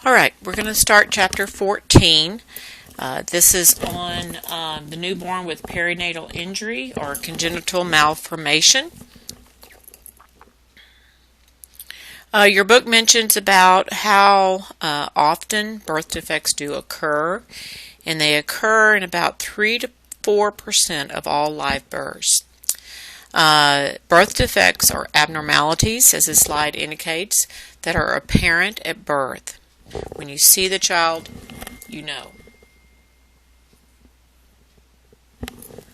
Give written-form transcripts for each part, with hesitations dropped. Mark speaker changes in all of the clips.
Speaker 1: All right, we're going to start chapter 14. This is on the newborn with perinatal injury or congenital malformation. Your book mentions about how often birth defects do occur, and they occur in about 3 to 4% of all live births. Birth defects are abnormalities, as the slide indicates, that are apparent at birth. When you see the child, you know.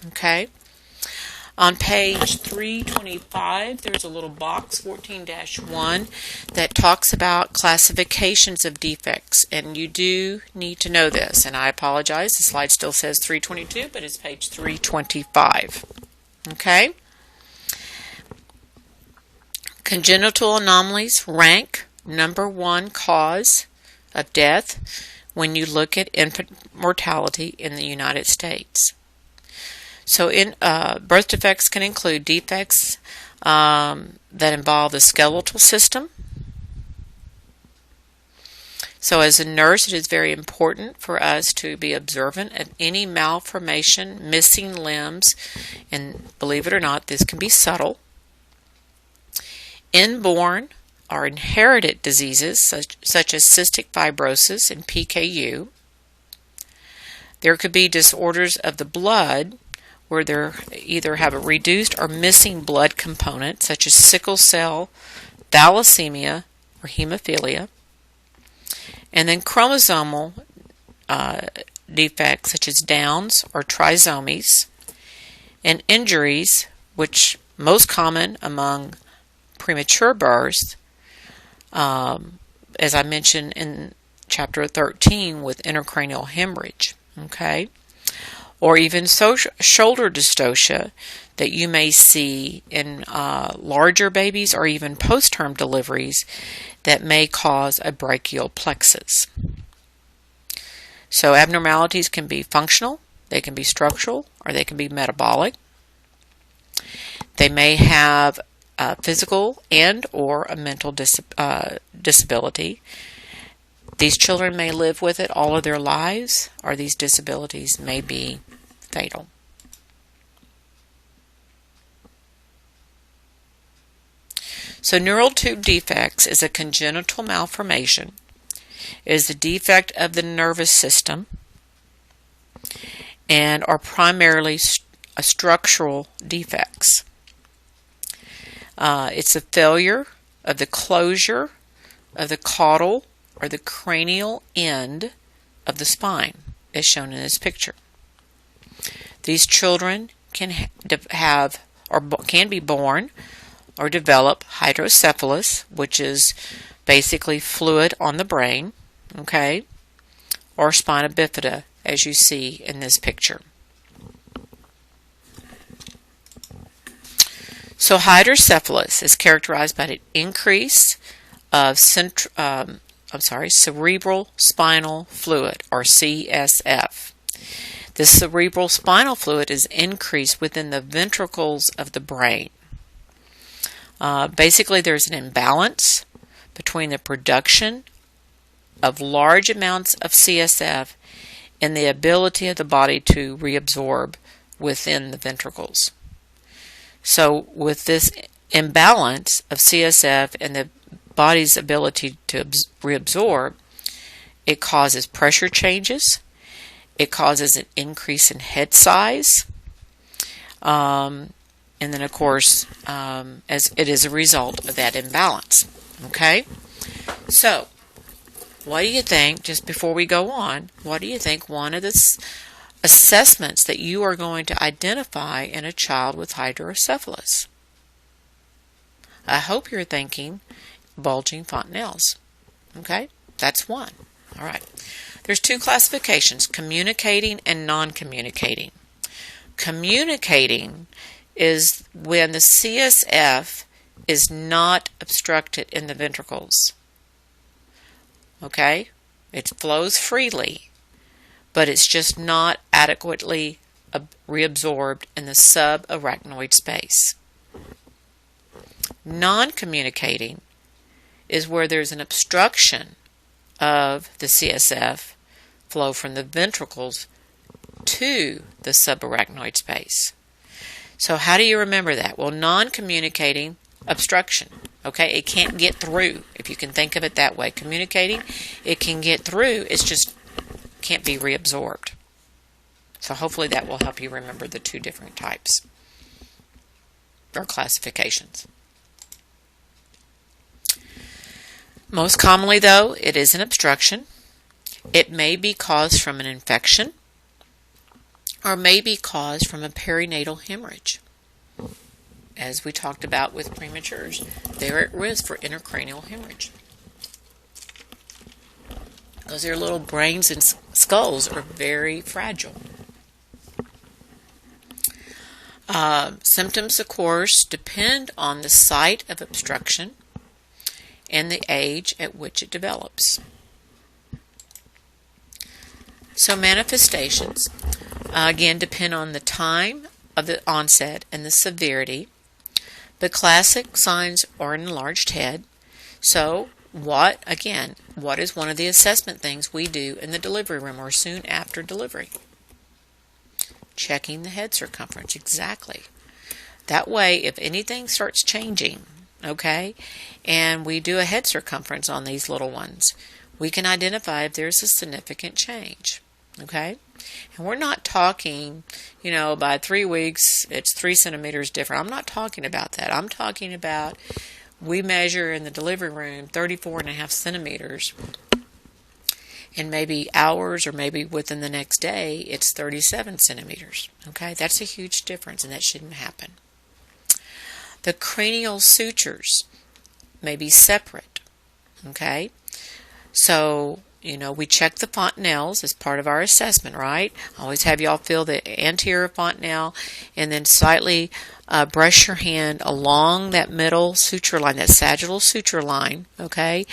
Speaker 1: Okay. On page 325, there's a little box, 14-1, that talks about classifications of defects. And you do need to know this. And I apologize, the slide still says 322, but it's page 325. Okay? Congenital anomalies rank number 1 cause of death when you look at infant mortality in the United States. So birth defects can include defects that involve the skeletal system. So as a nurse, it is very important for us to be observant of any malformation, missing limbs, and believe it or not, this can be subtle. Inborn or inherited diseases such as cystic fibrosis and PKU. There could be disorders of the blood where they either have a reduced or missing blood component such as sickle cell, thalassemia, or hemophilia. And then chromosomal defects such as Downs or trisomies, and injuries, which most common among premature births, as I mentioned in chapter 13 with intracranial hemorrhage, okay? Or even shoulder dystocia that you may see in larger babies or even post-term deliveries that may cause a brachial plexus. So abnormalities can be functional, they can be structural, or they can be metabolic. They may have physical and or a mental disability. These children may live with it all of their lives, or these disabilities may be fatal. So neural tube defects is a congenital malformation. It is a defect of the nervous system and are primarily structural defects. It's a failure of the closure of the caudal or the cranial end of the spine, as shown in this picture. These children can have or can be born or develop hydrocephalus, which is basically fluid on the brain, okay, or spina bifida, as you see in this picture. So hydrocephalus is characterized by an increase of cerebral spinal fluid, or CSF. This cerebral spinal fluid is increased within the ventricles of the brain. Basically, there's an imbalance between the production of large amounts of CSF and the ability of the body to reabsorb within the ventricles. So with this imbalance of CSF and the body's ability to reabsorb, it causes pressure changes, it causes an increase in head size, and then of course, as it is a result of that imbalance. Okay? So, what do you think, just before we go on, what do you think one of the assessments that you are going to identify in a child with hydrocephalus? I hope you're thinking bulging fontanelles. Okay? That's one. All right. There's 2 classifications, communicating and non-communicating. Communicating is when the CSF is not obstructed in the ventricles. Okay? It flows freely, but it's just not adequately reabsorbed in the subarachnoid space. Non-communicating is where there's an obstruction of the CSF flow from the ventricles to the subarachnoid space. So how do you remember that? Well, non-communicating obstruction. Okay, it can't get through, if you can think of it that way. Communicating, it can get through, it's just can't be reabsorbed. So hopefully that will help you remember the two different types or classifications. Most commonly, though, it is an obstruction. It may be caused from an infection or may be caused from a perinatal hemorrhage. As we talked about with prematures, they're at risk for intracranial hemorrhage. Because their little brains and skulls are very fragile. Symptoms, of course, depend on the site of obstruction and the age at which it develops. So manifestations, again, depend on the time of the onset and the severity. The classic signs are an enlarged head. So what is one of the assessment things we do in the delivery room or soon after delivery? Checking the head circumference, exactly. That way, if anything starts changing, okay, and we do a head circumference on these little ones, we can identify if there's a significant change, okay? And we're not talking, by 3 weeks, it's 3 centimeters different. I'm not talking about that. I'm talking about we measure in the delivery room 34.5 centimeters, and maybe hours or maybe within the next day, it's 37 centimeters. Okay, that's a huge difference, and that shouldn't happen. The cranial sutures may be separate. Okay, so we check the fontanelles as part of our assessment, right? I always have y'all feel the anterior fontanelle and then slightly brush your hand along that middle suture line, that sagittal suture line, okay,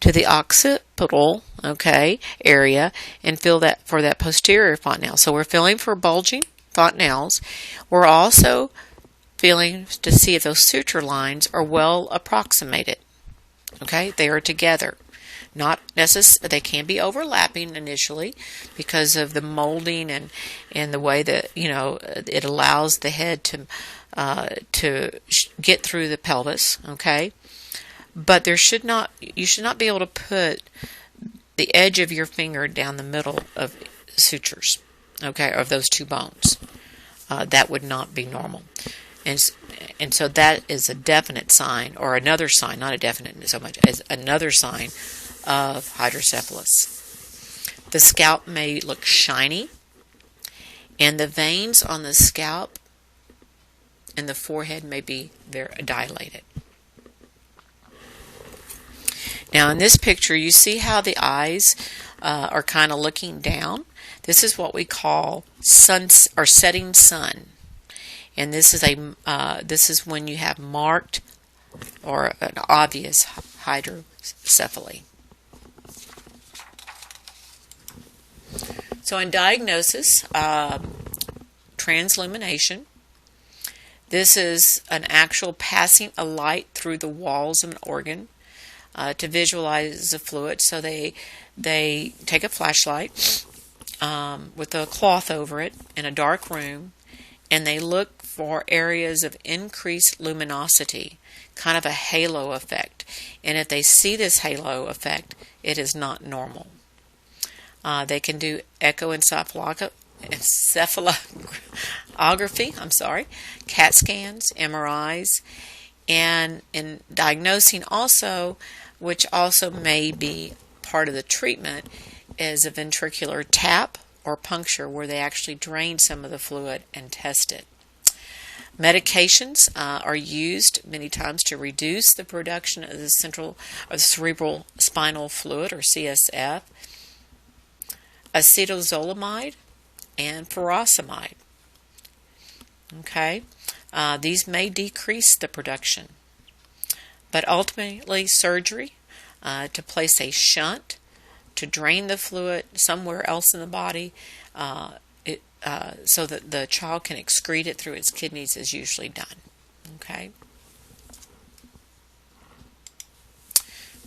Speaker 1: to the occipital, okay, area, and feel that for that posterior fontanelle. So we're feeling for bulging fontanelles. We're also feeling to see if those suture lines are well approximated. Okay, they are together. Not they can be overlapping initially because of the molding and the way that it allows the head to get through the pelvis. Okay, but you should not be able to put the edge of your finger down the middle of sutures. Okay, of those two bones. That would not be normal. And so that is a definite sign, or another sign, not a definite so much as another sign of hydrocephalus. The scalp may look shiny, and the veins on the scalp and the forehead may be very dilated. Now in this picture, you see how the eyes are kind of looking down. This is what we call sun or setting sun. And this is when you have marked or an obvious hydrocephaly. So in diagnosis, translumination. This is an actual passing a light through the walls of an organ to visualize the fluid. So they take a flashlight with a cloth over it in a dark room, and they look for areas of increased luminosity, kind of a halo effect. And if they see this halo effect, it is not normal. They can do echoencephalography, CAT scans, MRIs, and in diagnosing also, which also may be part of the treatment, is a ventricular tap or puncture where they actually drain some of the fluid and test it. Medications are used many times to reduce the production of the cerebral spinal fluid, or CSF, acetazolamide and furosemide. Okay, these may decrease the production, but ultimately surgery to place a shunt to drain the fluid somewhere else in the body so that the child can excrete it through its kidneys is usually done. Okay.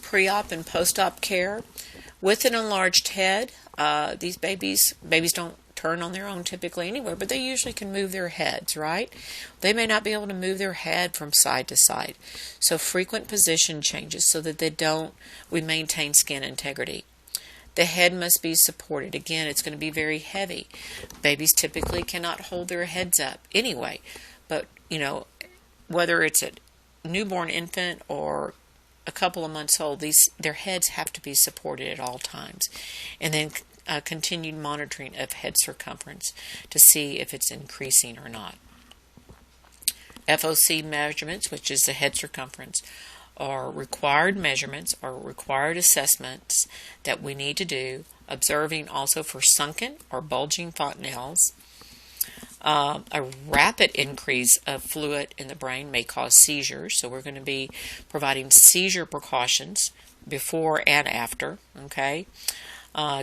Speaker 1: Pre-op and post-op care. With an enlarged head, these babies don't turn on their own typically anywhere, but they usually can move their heads, right? They may not be able to move their head from side to side. So frequent position changes so that we maintain skin integrity. The head must be supported. Again, it's going to be very heavy. Babies typically cannot hold their heads up anyway, but whether it's a newborn infant or a couple of months old, their heads have to be supported at all times. And then continued monitoring of head circumference to see if it's increasing or not. FOC measurements, which is the head circumference, are required measurements or required assessments that we need to do, observing also for sunken or bulging fontanelles. A rapid increase of fluid in the brain may cause seizures, so we're going to be providing seizure precautions before and after, okay?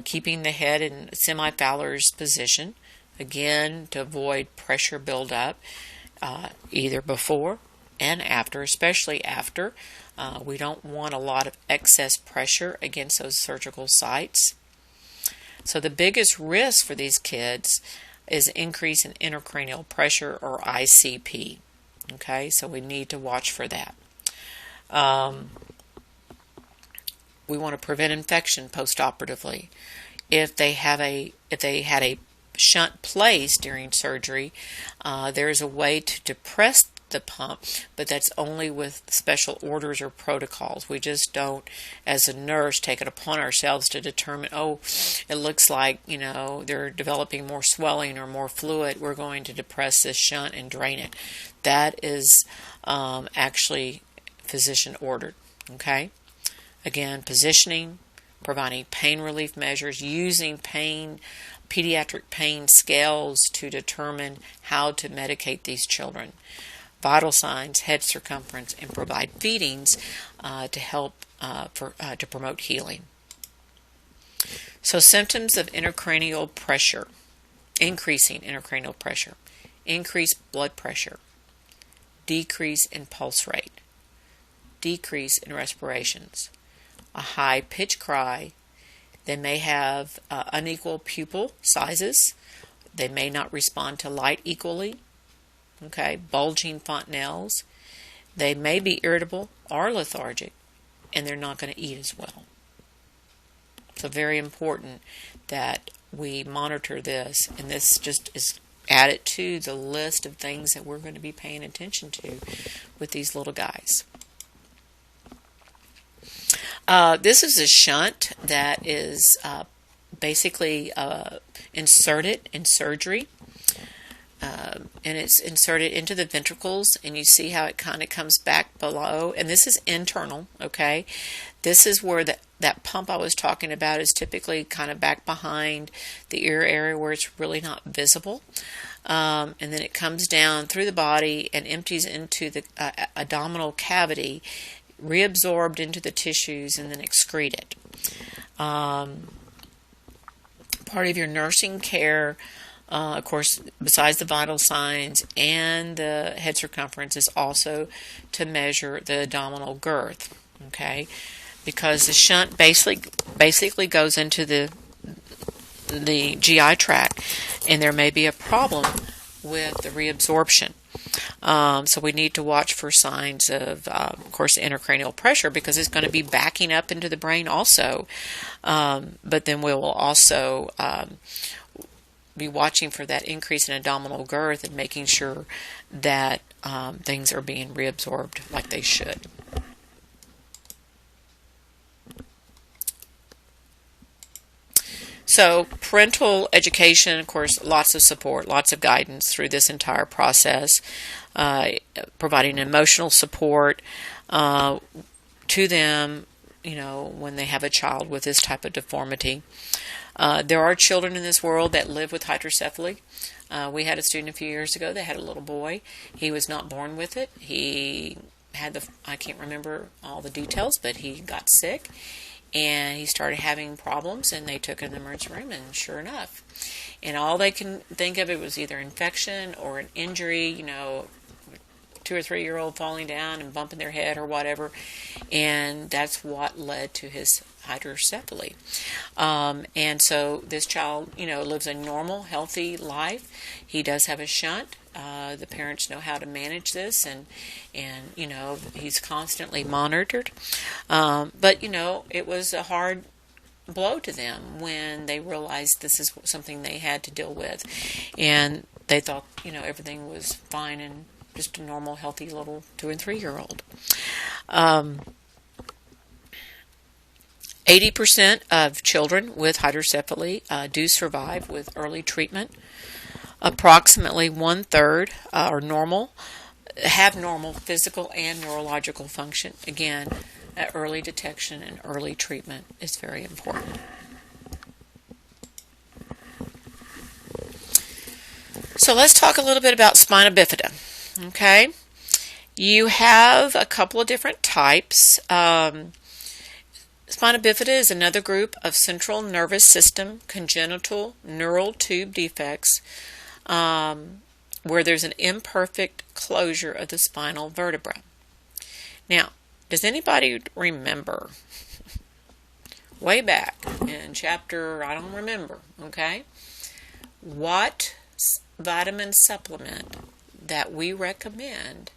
Speaker 1: Keeping the head in semi-Fowler's position, again, to avoid pressure buildup, either before and after, especially after. We don't want a lot of excess pressure against those surgical sites. So the biggest risk for these kids is increase in intracranial pressure, or ICP. Okay, so we need to watch for that. We want to prevent infection postoperatively. If they had a shunt placed during surgery, there's a way to depress the pump, but that's only with special orders or protocols. We just don't, as a nurse, take it upon ourselves to determine, it looks like, they're developing more swelling or more fluid. We're going to depress this shunt and drain it. That is actually physician ordered, okay? Again, positioning, providing pain relief measures, using pediatric pain scales to determine how to medicate these children. Vital signs, head circumference, and provide feedings to help to promote healing. So symptoms of intracranial pressure: increasing intracranial pressure, increased blood pressure, decrease in pulse rate, decrease in respirations, a high pitch cry. They may have unequal pupil sizes. They may not respond to light equally. Okay, bulging fontanelles. They may be irritable or lethargic, and they're not going to eat as well. So very important that we monitor this, and this just is added to the list of things that we're going to be paying attention to with these little guys. This is a shunt that is basically inserted in surgery. And it's inserted into the ventricles, and you see how it kind of comes back below. And this is internal, okay? This is where that pump I was talking about is typically kind of back behind the ear area where it's really not visible. And then it comes down through the body and empties into the abdominal cavity, reabsorbed into the tissues, and then excreted. Part of your nursing care, of course, besides the vital signs and the head circumference, is also to measure the abdominal girth, okay? Because the shunt basically goes into the GI tract, and there may be a problem with the reabsorption. So we need to watch for signs of course, intracranial pressure, because it's going to be backing up into the brain also. But then we will also be watching for that increase in abdominal girth and making sure that things are being reabsorbed like they should. So parental education, of course, lots of support, lots of guidance through this entire process, providing emotional support to them, when they have a child with this type of deformity. There are children in this world that live with hydrocephaly. We had a student a few years ago that had a little boy. He was not born with it. He had I can't remember all the details, but he got sick. And he started having problems, and they took him to the emergency room, and sure enough. And all they can think of, it was either infection or an injury, to 2 or 3-year-old falling down and bumping their head or whatever, and that's what led to his hydrocephaly. And so this child, lives a normal, healthy life. He does have a shunt. The parents know how to manage this, and he's constantly monitored. But it was a hard blow to them when they realized this is something they had to deal with, and they thought everything was fine and just a normal, healthy little 2 and 3-year-old. 80% of children with hydrocephaly do survive with early treatment. Approximately 1/3 are normal, have normal physical and neurological function. Again, early detection and early treatment is very important. So let's talk a little bit about spina bifida. Okay, you have a couple of different types. Spina bifida is another group of central nervous system congenital neural tube defects where there's an imperfect closure of the spinal vertebra. Now, does anybody remember way back in chapter, I don't remember, okay, what vitamin supplement that we recommend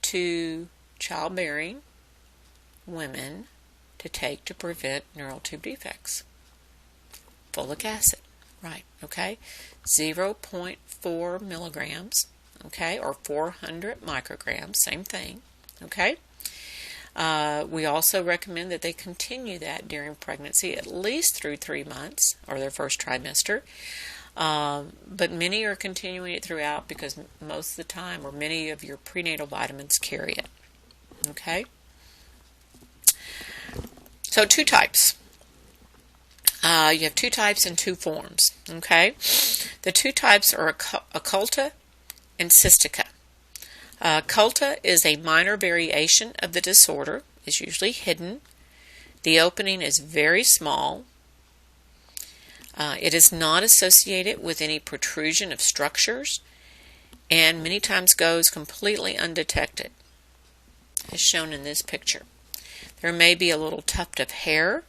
Speaker 1: to childbearing women to take to prevent neural tube defects? Folic acid, right, okay, 0.4 milligrams, okay, or 400 micrograms, same thing, okay. We also recommend that they continue that during pregnancy at least through 3 months or their first trimester. But many are continuing it throughout because most of the time, or many of your prenatal vitamins carry it. Okay? So 2 types. You have 2 types and 2 forms. Okay? The 2 types are occulta and cystica. Occulta is a minor variation of the disorder. It's usually hidden. The opening is very small. It is not associated with any protrusion of structures and many times goes completely undetected, as shown in this picture. There may be a little tuft of hair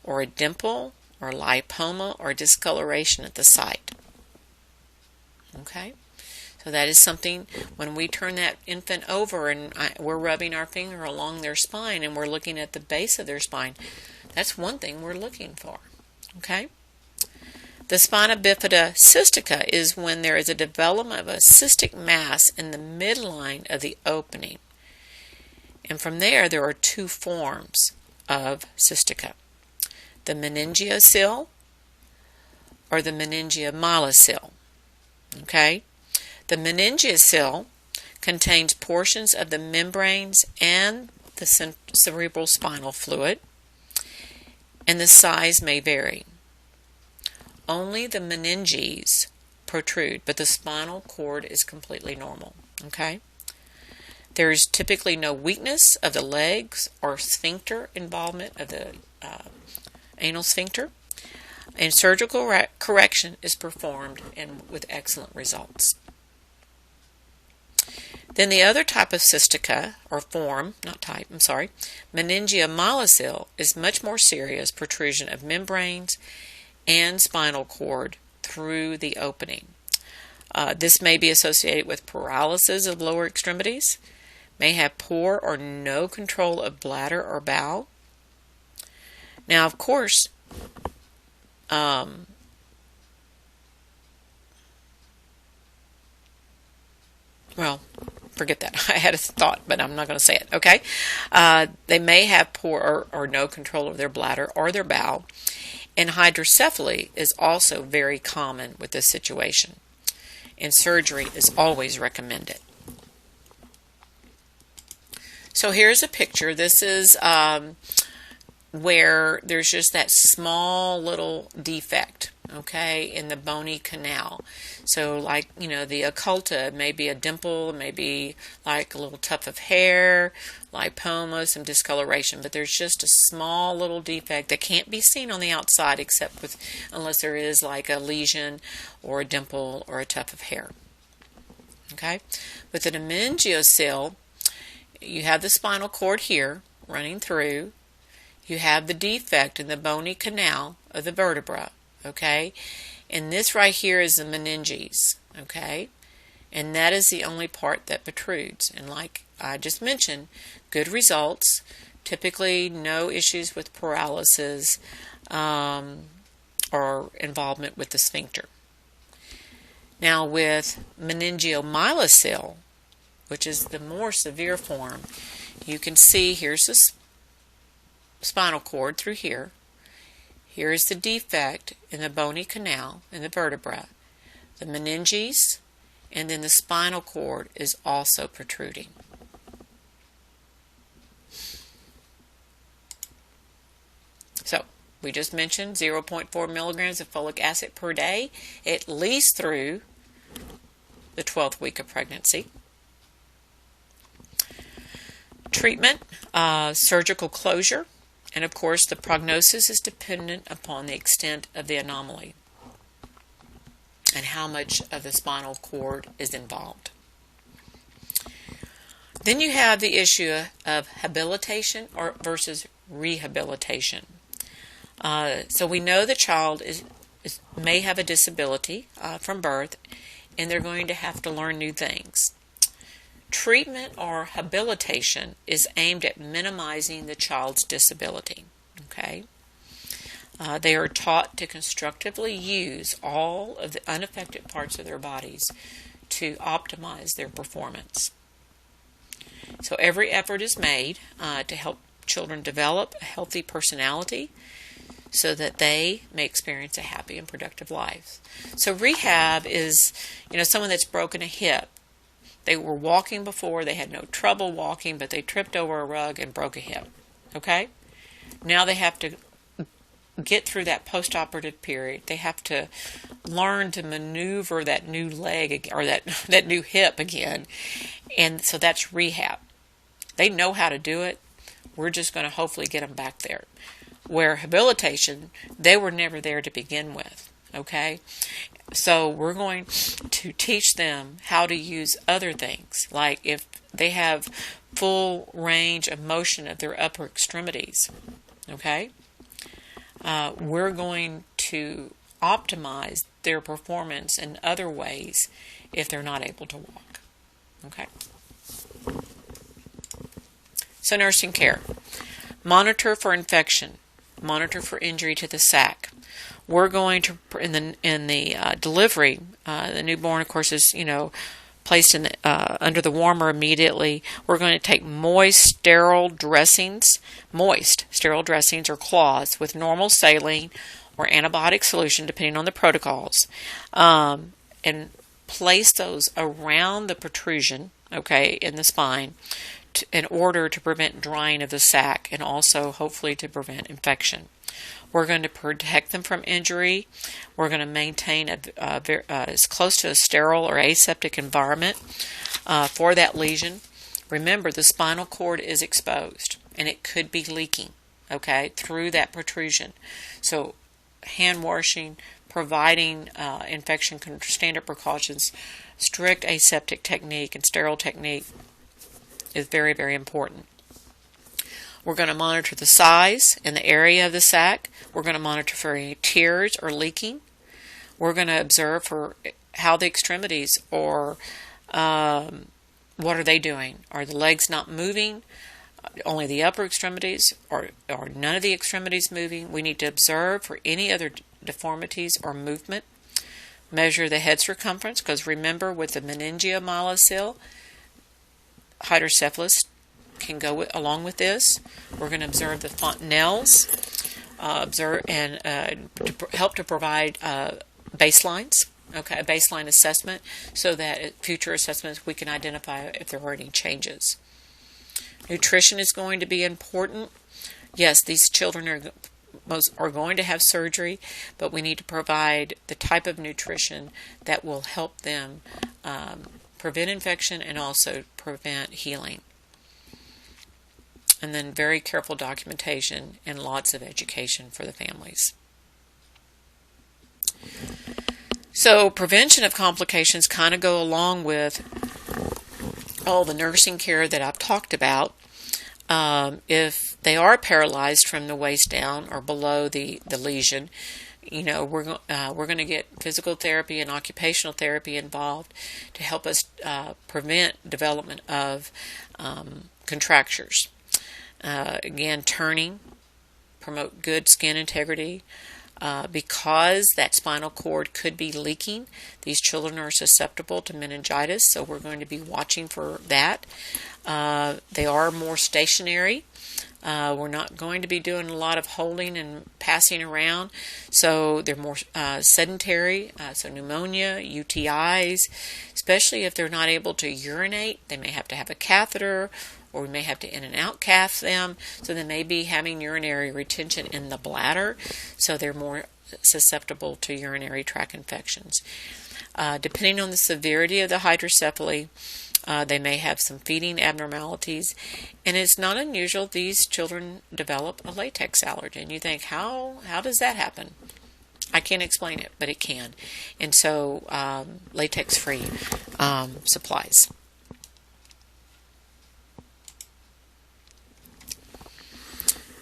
Speaker 1: or a dimple or lipoma or discoloration at the site. Okay? So that is something, when we turn that infant over and we're rubbing our finger along their spine and we're looking at the base of their spine, that's one thing we're looking for. Okay? The spina bifida cystica is when there is a development of a cystic mass in the midline of the opening. And from there are 2 forms of cystica. The meningeocele or the meningeomyelocele. Okay? The meningeocele contains portions of the membranes and the cerebral spinal fluid, and the size may vary. Only the meninges protrude, but the spinal cord is completely normal. Okay? There is typically no weakness of the legs or sphincter involvement of the anal sphincter, and surgical correction is performed with excellent results. Then the other type of cystica, or form, not type, I'm sorry, meningeomyelocele, is much more serious protrusion of membranes and spinal cord through the opening. This may be associated with paralysis of lower extremities, may have poor or no control of bladder or bowel. Now, of course, well, forget that. I had a thought, but I'm not going to say it, okay? They may have poor or no control of their bladder or their bowel, and hydrocephaly is also very common with this situation, and surgery is always recommended. So here's a picture. This is where there's just that small little defect, okay, in the bony canal. So like, the occulta, maybe a dimple, maybe like a little tuft of hair, lipoma, some discoloration, but there's just a small little defect that can't be seen on the outside unless there is like a lesion or a dimple or a tuft of hair. Okay? With an meningeocele, you have the spinal cord here running through. You have the defect in the bony canal of the vertebra. Okay? And this right here is the meninges. Okay? And that is the only part that protrudes. And like I just mentioned, good results. Typically no issues with paralysis or involvement with the sphincter. Now with meningeomyelocele, which is the more severe form, you can see here's the spinal cord through here. Here is the defect in the bony canal in the vertebra, the meninges, and then the spinal cord is also protruding. So we just mentioned 0.4 milligrams of folic acid per day, at least through the 12th week of pregnancy. Treatment, surgical closure, and of course the prognosis is dependent upon the extent of the anomaly and how much of the spinal cord is involved. Then you have the issue of habilitation versus rehabilitation. So we know the child may have a disability from birth, and they're going to have to learn new things. Treatment or habilitation is aimed at minimizing the child's disability. Okay? They are taught to constructively use all of the unaffected parts of their bodies to optimize their performance. So every effort is made to help children develop a healthy personality so that they may experience a happy and productive life. So rehab is, someone that's broken a hip. They were walking before, they had no trouble walking, but they tripped over a rug and broke a hip. Okay? Now they have to get through that post-operative period. They have to learn to maneuver that new leg or that new hip again. And so that's rehab. They know how to do it. We're just going to hopefully get them back there. Where habilitation, they were never there to begin with. Okay? So we're going to teach them how to use other things, like if they have full range of motion of their upper extremities. Okay? We're going to optimize their performance in other ways if they're not able to walk. Okay? So nursing care. Monitor for infection. Monitor for injury to the sac. We're going to, in the delivery, the newborn, of course, is, placed in under the warmer immediately. We're going to take moist, sterile dressings or cloths with normal saline or antibiotic solution, depending on the protocols, and place those around the protrusion, okay, in the spine, in order to prevent drying of the sac and also hopefully to prevent infection. We're going to protect them from injury. We're going to maintain as close to a sterile or aseptic environment for that lesion. Remember, the spinal cord is exposed and it could be leaking, okay, through that protrusion. So hand washing, providing infection standard precautions, strict aseptic technique and sterile technique is very, very important. We're going to monitor the size and the area of the sac. We're going to monitor for any tears or leaking. We're going to observe for how the extremities or what are they doing? Are the legs not moving? Only the upper extremities or none of the extremities moving? We need to observe for any other deformities or movement. Measure the head circumference, because remember, with the meningeomyelocele, hydrocephalus can go along with this. We're going to observe the fontanelles, help to provide baselines, okay, a baseline assessment, so that at future assessments we can identify if there are any changes. Nutrition is going to be important. Yes, these children are going to have surgery, but we need to provide the type of nutrition that will help them prevent infection and also prevent healing. And then very careful documentation and lots of education for the families. So prevention of complications kind of go along with all the nursing care that I've talked about. If they are paralyzed from the waist down or below the lesion, we're going to get physical therapy and occupational therapy involved to help us prevent development of contractures. Again, turning, promote good skin integrity. Because that spinal cord could be leaking, these children are susceptible to meningitis, so we're going to be watching for that. They are more stationary. We're not going to be doing a lot of holding and passing around, so they're more sedentary, so pneumonia, UTIs, especially if they're not able to urinate. They may have to have a catheter, or we may have to in and out cath them, so they may be having urinary retention in the bladder, so they're more susceptible to urinary tract infections. Depending on the severity of the hydrocephaly, they may have some feeding abnormalities, and it's not unusual these children develop a latex allergy. And you think, how does that happen? I can't explain it, but it can. And so latex-free supplies.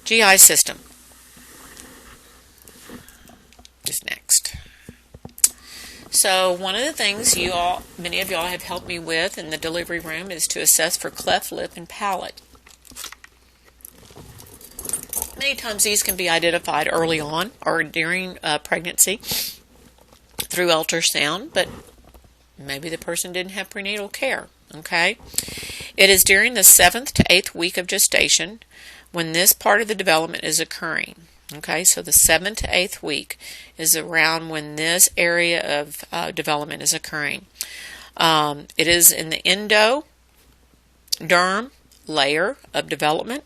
Speaker 1: GI system is next. So one of the things many of y'all have helped me with in the delivery room is to assess for cleft lip and palate. Many times these can be identified early on or during pregnancy through ultrasound, but maybe the person didn't have prenatal care. Okay, it is during the 7th to 8th week of gestation when this part of the development is occurring. Okay, so the 7th to 8th week is around when this area of development is occurring. It is in the endoderm layer of development.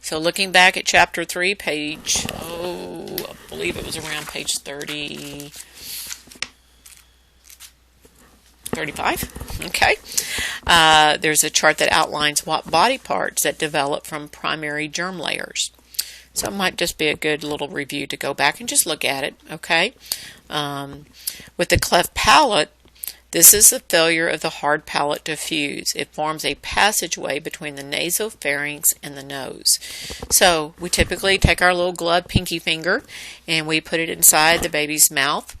Speaker 1: So looking back at chapter 3, page, I believe it was around page 35. Okay. There's a chart that outlines what body parts that develop from primary germ layers. So it might just be a good little review to go back and just look at it. Okay. With the cleft palate, this is the failure of the hard palate to fuse. It forms a passageway between the nasopharynx and the nose. So we typically take our little gloved pinky finger and we put it inside the baby's mouth.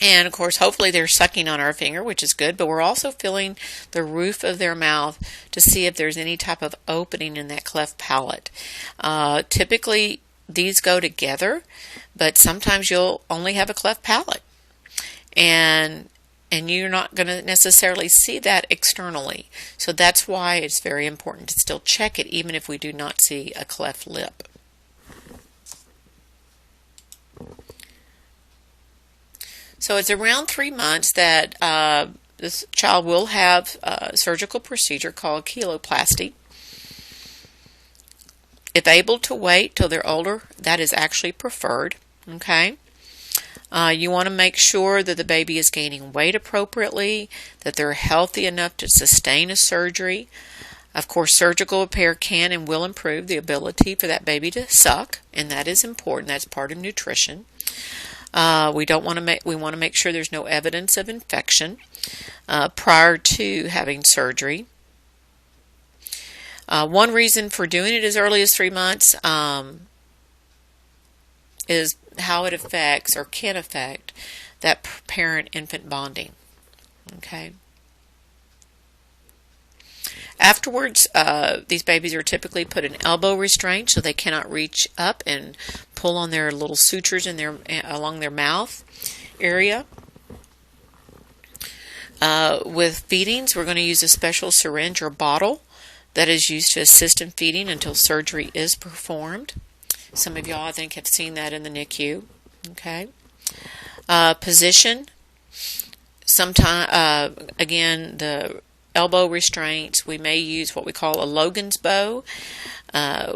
Speaker 1: And, of course, hopefully they're sucking on our finger, which is good, but we're also feeling the roof of their mouth to see if there's any type of opening in that cleft palate. Typically, these go together, but sometimes you'll only have a cleft palate. And you're not going to necessarily see that externally. So that's why it's very important to still check it, even if we do not see a cleft lip. So it's around 3 months that this child will have a surgical procedure called cheloplasty. If able to wait till they're older, that is actually preferred. Okay. You want to make sure that the baby is gaining weight appropriately, that they're healthy enough to sustain a surgery. Of course, surgical repair can and will improve the ability for that baby to suck, and that is important. That's part of nutrition. We want to make sure there's no evidence of infection prior to having surgery. One reason for doing it as early as 3 months is how it affects or can affect that parent-infant bonding. Okay. Afterwards, these babies are typically put in elbow restraint so they cannot reach up and pull on their little sutures in along their mouth area. With feedings, we're going to use a special syringe or bottle that is used to assist in feeding until surgery is performed. Some of y'all, I think, have seen that in the NICU. Okay. Position. Sometimes, again, the elbow restraints, we may use what we call a Logan's bow,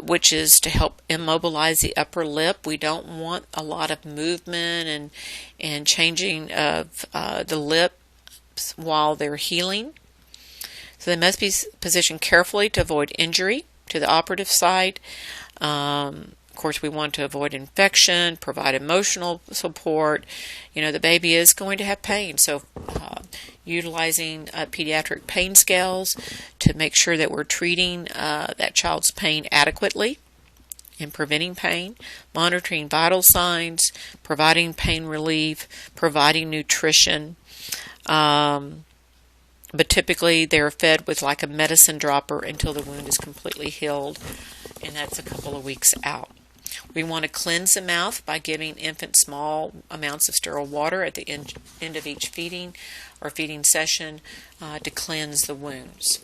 Speaker 1: which is to help immobilize the upper lip. We don't want a lot of movement and changing of the lips while they're healing. So they must be positioned carefully to avoid injury to the operative site. Of course, we want to avoid infection, provide emotional support. The baby is going to have pain, so utilizing pediatric pain scales to make sure that we're treating that child's pain adequately and preventing pain, monitoring vital signs, providing pain relief, providing nutrition. But typically they're fed with like a medicine dropper until the wound is completely healed, and that's a couple of weeks out. We want to cleanse the mouth by giving infants small amounts of sterile water at the end of each feeding or feeding session to cleanse the wounds.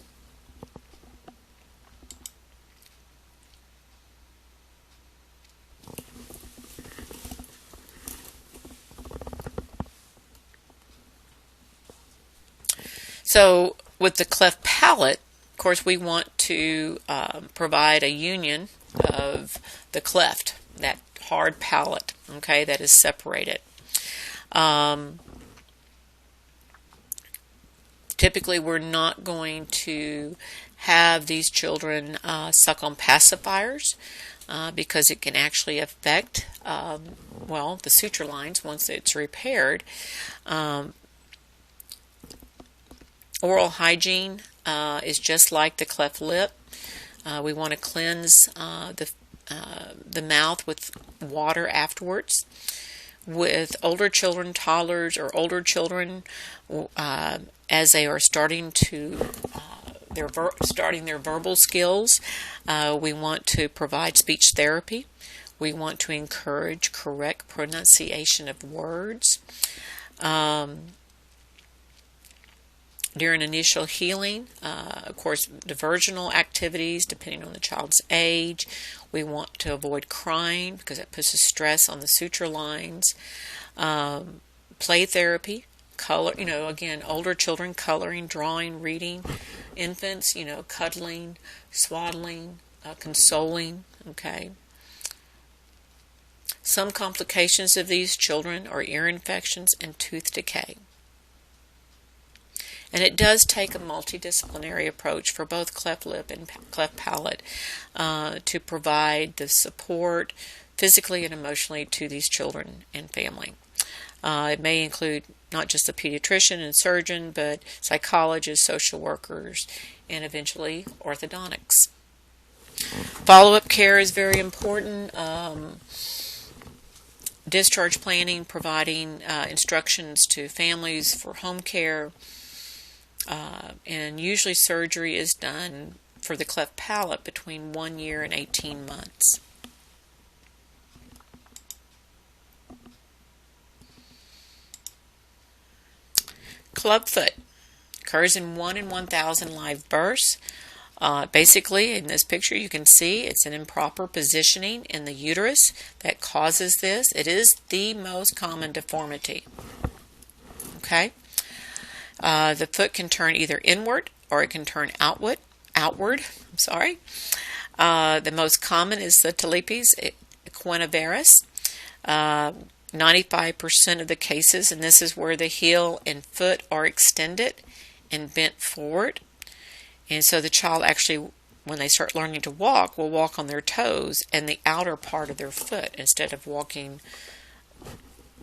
Speaker 1: So with the cleft palate, of course, we want to provide a union of the cleft, that hard palate, okay, that is separated. Typically, we're not going to have these children suck on pacifiers because it can actually affect, the suture lines once it's repaired. Oral hygiene is just like the cleft lip. We want to cleanse the mouth with water afterwards. With older children, toddlers, or older children, as they are starting their verbal skills, we want to provide speech therapy. We want to encourage correct pronunciation of words. During initial healing, of course, diversional activities, depending on the child's age. We want to avoid crying because it puts a stress on the suture lines. Play therapy, color, again, older children, coloring, drawing, reading. Infants, cuddling, swaddling, consoling, okay. Some complications of these children are ear infections and tooth decay. And it does take a multidisciplinary approach for both cleft lip and cleft palate to provide the support physically and emotionally to these children and family. It may include not just a pediatrician and surgeon, but psychologists, social workers, and eventually orthodontics. Follow-up care is very important. Discharge planning, providing instructions to families for home care. And usually surgery is done for the cleft palate between 1 year and 18 months. Clubfoot occurs in 1 in 1,000 live births. Basically, in this picture, you can see it's an improper positioning in the uterus that causes this. It is the most common deformity. Okay? The foot can turn either inward or it can turn outward. The most common is the Talipes equinovarus. 95% of the cases, and this is where the heel and foot are extended and bent forward. And so the child actually, when they start learning to walk, will walk on their toes and the outer part of their foot instead of walking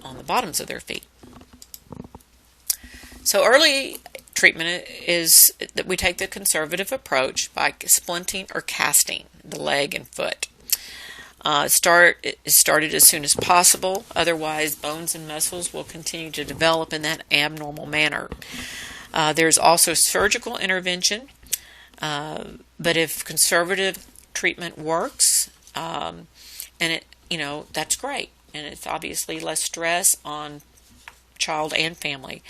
Speaker 1: on the bottoms of their feet. So early treatment is that we take the conservative approach by splinting or casting the leg and foot. Started as soon as possible. Otherwise, bones and muscles will continue to develop in that abnormal manner. There's also surgical intervention, but if conservative treatment works, and that's great, and it's obviously less stress on child and family.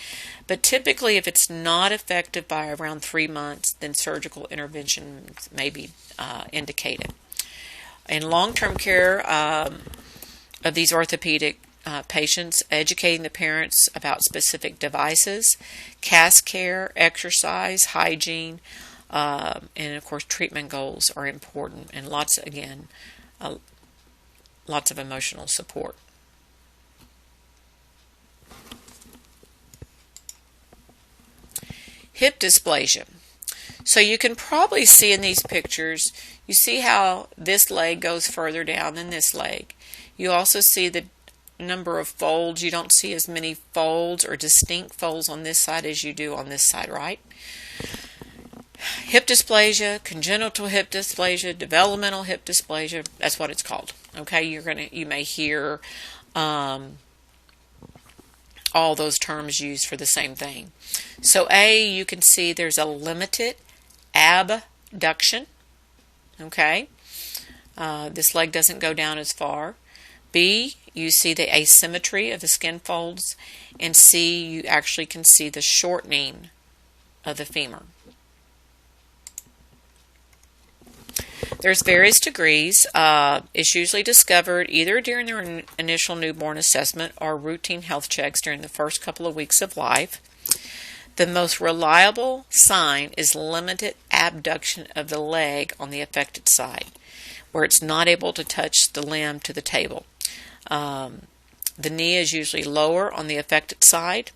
Speaker 1: But typically, if it's not effective by around 3 months, then surgical intervention may be indicated. In long-term care of these orthopedic patients, educating the parents about specific devices, cast care, exercise, hygiene, and of course treatment goals are important, and lots of emotional support. Hip dysplasia. So you can probably see in these pictures, you see how this leg goes further down than this leg. You also see the number of folds. You don't see as many folds or distinct folds on this side as you do on this side, right? Hip dysplasia, congenital hip dysplasia, developmental hip dysplasia, that's what it's called. Okay, you may hear all those terms used for the same thing. So A, you can see there's a limited abduction. Okay, this leg doesn't go down as far. B, you see the asymmetry of the skin folds, and C, you actually can see the shortening of the femur. There's various degrees. It's usually discovered either during their initial newborn assessment or routine health checks during the first couple of weeks of life. The most reliable sign is limited abduction of the leg on the affected side, where it's not able to touch the limb to the table. The knee is usually lower on the affected side,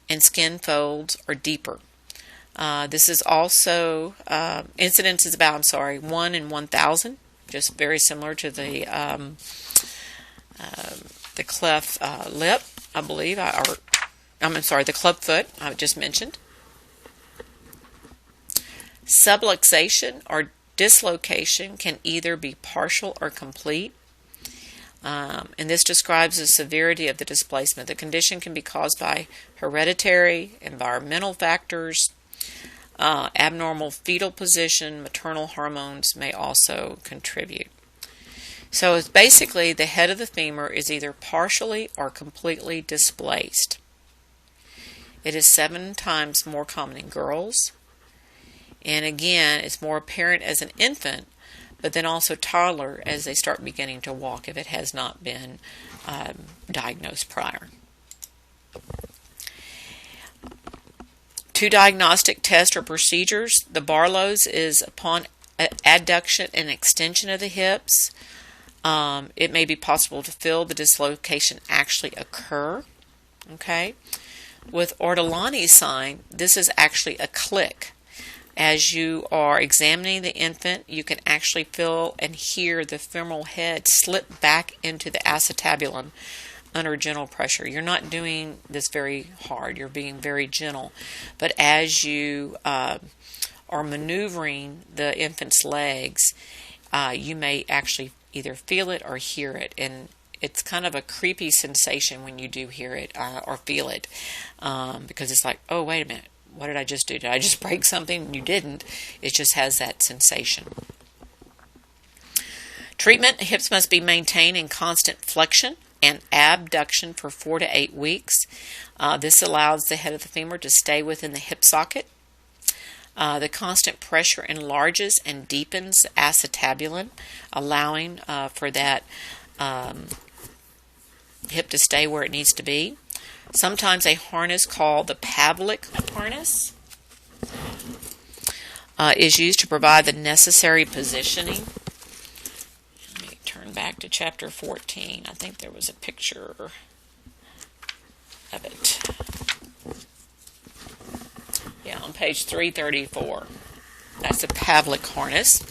Speaker 1: and skin folds are deeper. This is also, incidence is about, 1 in 1,000, just very similar to the cleft lip, I believe, the clubfoot I just mentioned. Subluxation or dislocation can either be partial or complete. And this describes the severity of the displacement. The condition can be caused by hereditary, environmental factors, abnormal fetal position, maternal hormones may also contribute. So it's basically the head of the femur is either partially or completely displaced. It is 7 times more common in girls. And again, it's more apparent as an infant, but then also toddler as they start beginning to walk if it has not been diagnosed prior. 2 diagnostic tests or procedures. The Barlow's is upon adduction and extension of the hips. It may be possible to feel the dislocation actually occur. Okay. With Ortolani's sign, this is actually a click. As you are examining the infant, you can actually feel and hear the femoral head slip back into the acetabulum under gentle pressure. You're not doing this very hard. You're being very gentle. But as you are maneuvering the infant's legs, you may actually either feel it or hear it. And it's kind of a creepy sensation when you do hear it or feel it, because it's like, oh, wait a minute. What did I just do? Did I just break something? You didn't. It just has that sensation. Treatment: hips must be maintained in constant flexion and abduction for 4 to 8 weeks. This allows the head of the femur to stay within the hip socket. The constant pressure enlarges and deepens the acetabulum, allowing for that hip to stay where it needs to be. Sometimes a harness called the Pavlik harness is used to provide the necessary positioning. Let me turn back to chapter 14. I think there was a picture of it. Yeah, on page 334. That's the Pavlik harness.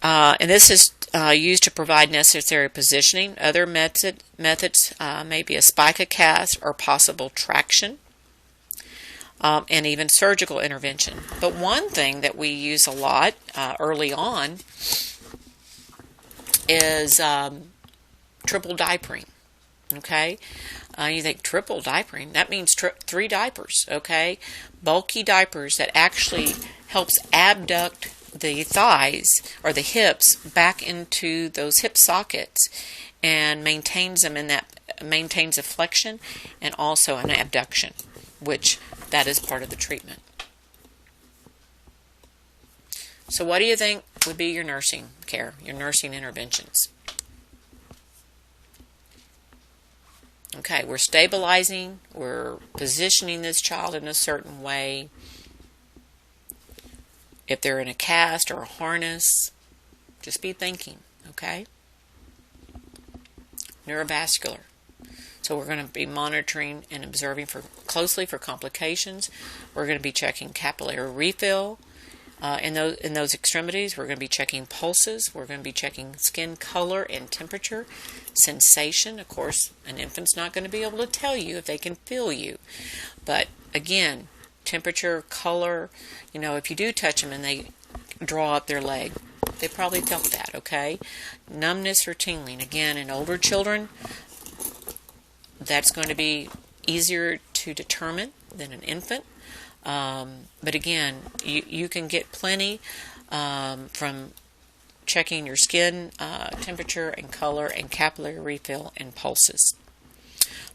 Speaker 1: And this is used to provide necessary positioning. Other methods may be a spica cast or possible traction, and even surgical intervention. But one thing that we use a lot early on is triple diapering. Okay, you think triple diapering? That means 3 diapers. Okay, bulky diapers that actually helps abduct the thighs or the hips back into those hip sockets and maintains them in that, maintains a flexion and also an abduction, which that is part of the treatment. So what do you think would be your nursing care, your nursing interventions? Okay, we're stabilizing, we're positioning this child in a certain way. If they're in a cast or a harness, just be thinking, okay? Neurovascular. So we're going to be monitoring and observing closely for complications. We're going to be checking capillary refill in those extremities. We're going to be checking pulses. We're going to be checking skin color and temperature, sensation. Of course, an infant's not going to be able to tell you if they can feel you. But again, temperature, color, if you do touch them and they draw up their leg, they probably felt that, okay? Numbness or tingling. Again, in older children, that's going to be easier to determine than an infant. But again, you can get plenty from checking your skin temperature and color and capillary refill and pulses.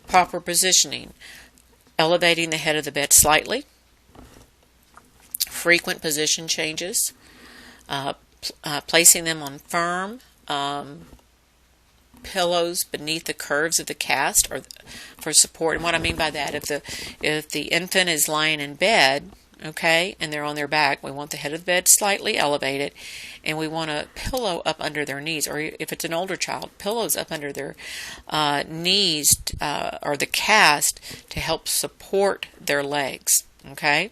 Speaker 1: Proper positioning. Elevating the head of the bed slightly. Frequent position changes. Placing them on firm pillows beneath the curves of the cast or for support. And what I mean by that, if the infant is lying in bed, okay, and they're on their back, we want the head of the bed slightly elevated, and we want a pillow up under their knees, or if it's an older child, pillows up under their knees or the cast to help support their legs, okay?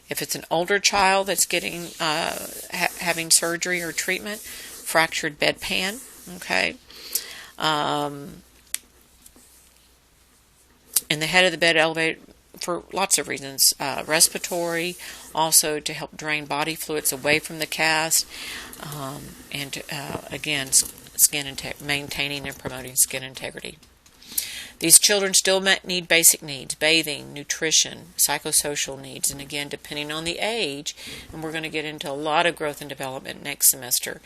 Speaker 1: If it's an older child that's getting having surgery or treatment, fractured bedpan, okay, and the head of the bed elevated for lots of reasons, respiratory, also to help drain body fluids away from the cast, and again, maintaining and promoting skin integrity. These children still need basic needs, bathing, nutrition, psychosocial needs, and again, depending on the age, and we're going to get into a lot of growth and development next semester.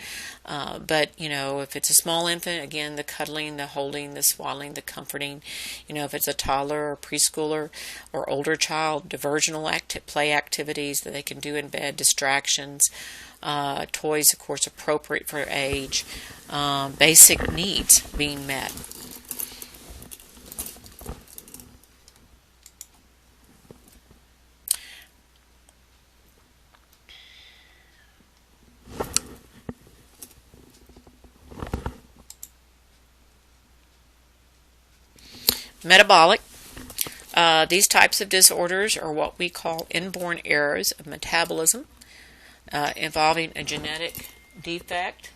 Speaker 1: But, if it's a small infant, again, the cuddling, the holding, the swaddling, the comforting. If it's a toddler or preschooler or older child, diversional play activities that they can do in bed, distractions, toys, of course, appropriate for age, basic needs being met. Metabolic. These types of disorders are what we call inborn errors of metabolism involving a genetic defect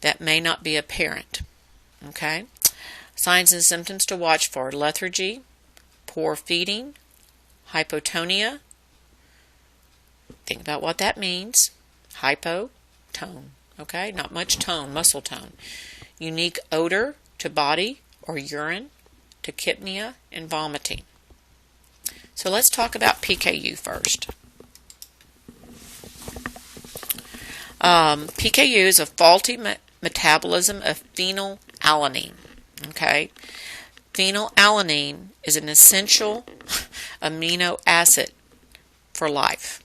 Speaker 1: that may not be apparent. Okay? Signs and symptoms to watch for: lethargy, poor feeding, hypotonia. Think about what that means. Hypo, tone. Okay? Not much tone, muscle tone. Unique odor to body or urine, tachypnea, and vomiting. So let's talk about PKU first. PKU is a faulty metabolism of phenylalanine. Okay, phenylalanine is an essential amino acid for life,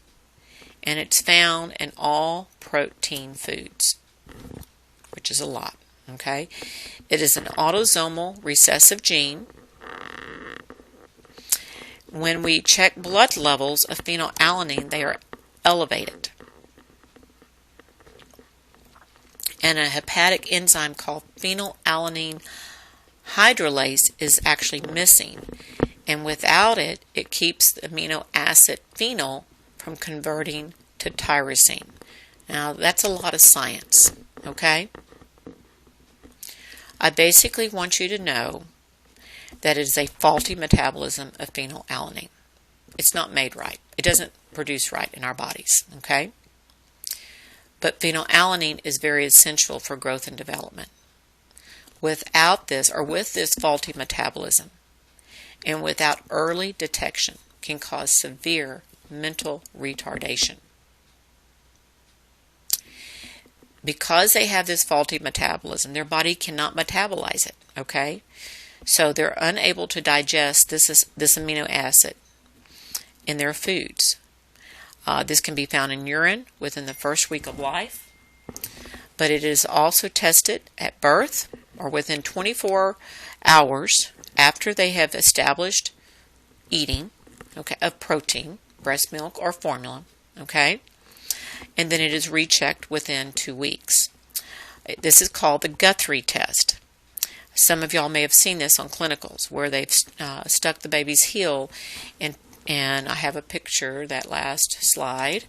Speaker 1: and it's found in all protein foods, which is a lot. Okay, it is an autosomal recessive gene. When we check blood levels of phenylalanine, they are elevated. And a hepatic enzyme called phenylalanine hydrolase is actually missing. And without it, it keeps the amino acid phenyl from converting to tyrosine. Now, that's a lot of science, okay? I basically want you to know that it is a faulty metabolism of phenylalanine. It's not made right. It doesn't produce right in our bodies, okay? But phenylalanine is very essential for growth and development. Without this, or with this faulty metabolism, and without early detection, can cause severe mental retardation. Because they have this faulty metabolism, their body cannot metabolize it, okay? So they're unable to digest this amino acid in their foods. This can be found in urine within the first week of life, but it is also tested at birth or within 24 hours after they have established eating, okay, of protein, breast milk or formula, okay? And then it is rechecked within 2 weeks. This is called the Guthrie test. Some of y'all may have seen this on clinicals where they've stuck the baby's heel, and I have a picture, that last slide.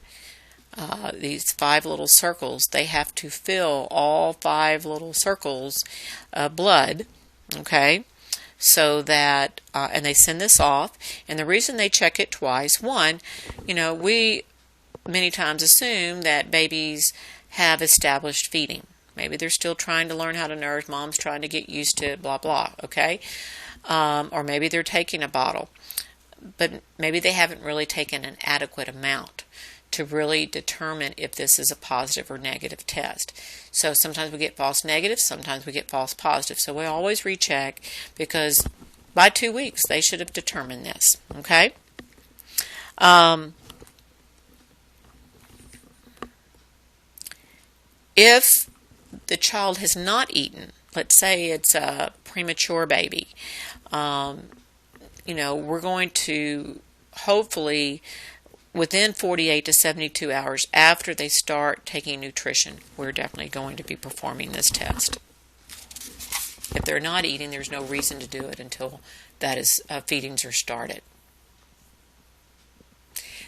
Speaker 1: These 5 little circles, they have to fill all 5 little circles of blood, okay, so that, and they send this off, and the reason they check it twice, one, we many times assume that babies have established feeding. Maybe they're still trying to learn how to nurse, mom's trying to get used to blah, blah, okay, or maybe they're taking a bottle, but maybe they haven't really taken an adequate amount to really determine if this is a positive or negative test. So sometimes we get false negatives, sometimes we get false positives. So we always recheck, because by 2 weeks they should have determined this, okay? If the child has not eaten, let's say it's a premature baby, we're going to hopefully, within 48 to 72 hours after they start taking nutrition, we're definitely going to be performing this test. If they're not eating, there's no reason to do it until feedings are started.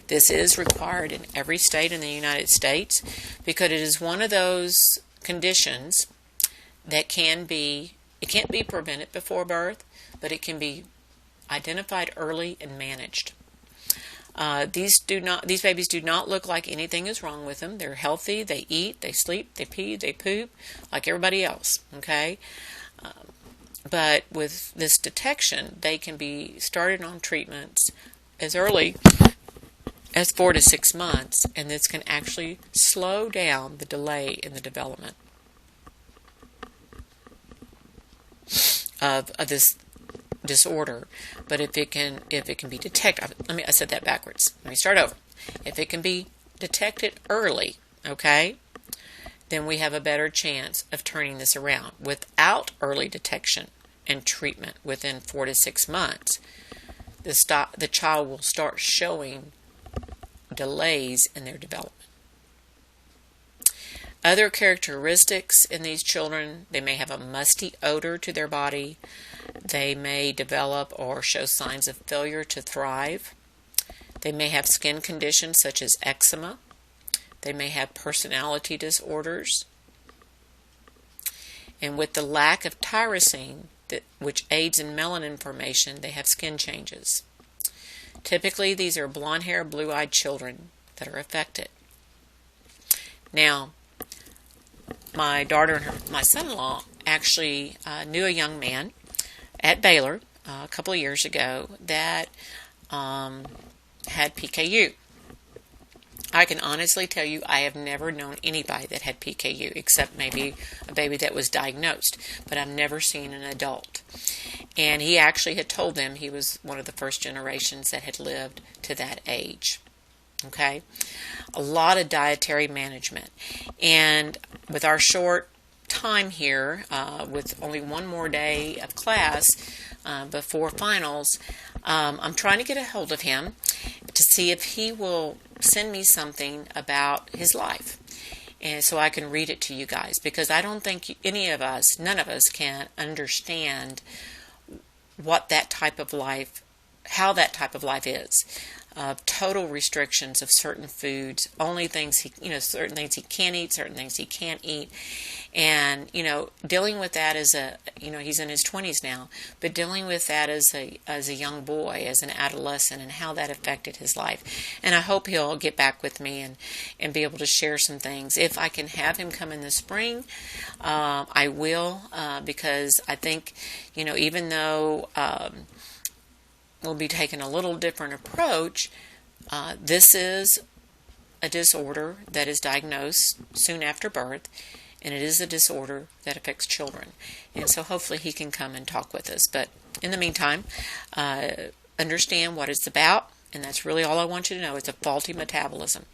Speaker 1: This is required in every state in the United States because it is one of those conditions that it can't be prevented before birth, but it can be identified early and managed. These babies do not look like anything is wrong with them. They're healthy. They eat. They sleep. They pee. They poop, like everybody else. Okay, but with this detection, they can be started on treatments as early as 4 to 6 months, and this can actually slow down the delay in the development of this disorder. But if it can be detected, I said that backwards. Let me start over. If it can be detected early, okay, then we have a better chance of turning this around. Without early detection and treatment within 4 to 6 months, the child will start showing delays in their development. Other characteristics in these children: they may have a musty odor to their body. They may develop or show signs of failure to thrive. They may have skin conditions such as eczema. They may have personality disorders. And with the lack of tyrosine, which aids in melanin formation, they have skin changes. Typically, these are blonde hair, blue-eyed children that are affected. Now, my daughter and my son-in-law actually knew a young man at Baylor a couple of years ago that had PKU. I can honestly tell you I have never known anybody that had PKU except maybe a baby that was diagnosed, but I've never seen an adult. And he actually had told them he was one of the first generations that had lived to that age. Okay? A lot of dietary management. And with our short time here, with only one more day of class before finals, I'm trying to get a hold of him to see if he will send me something about his life, and so I can read it to you guys, because I don't think none of us can understand what that type of life, how that type of life is. Total restrictions of certain foods, only things certain things he can eat, certain things he can't eat, and dealing with that as he's in his 20s now, but dealing with that as a young boy, as an adolescent, and how that affected his life. And I hope he'll get back with me and be able to share some things. If I can have him come in the spring, I will, because I think even though we'll be taking a little different approach, this is a disorder that is diagnosed soon after birth, and it is a disorder that affects children. And so hopefully he can come and talk with us. But in the meantime, understand what it's about, and that's really all I want you to know. It's a faulty metabolism.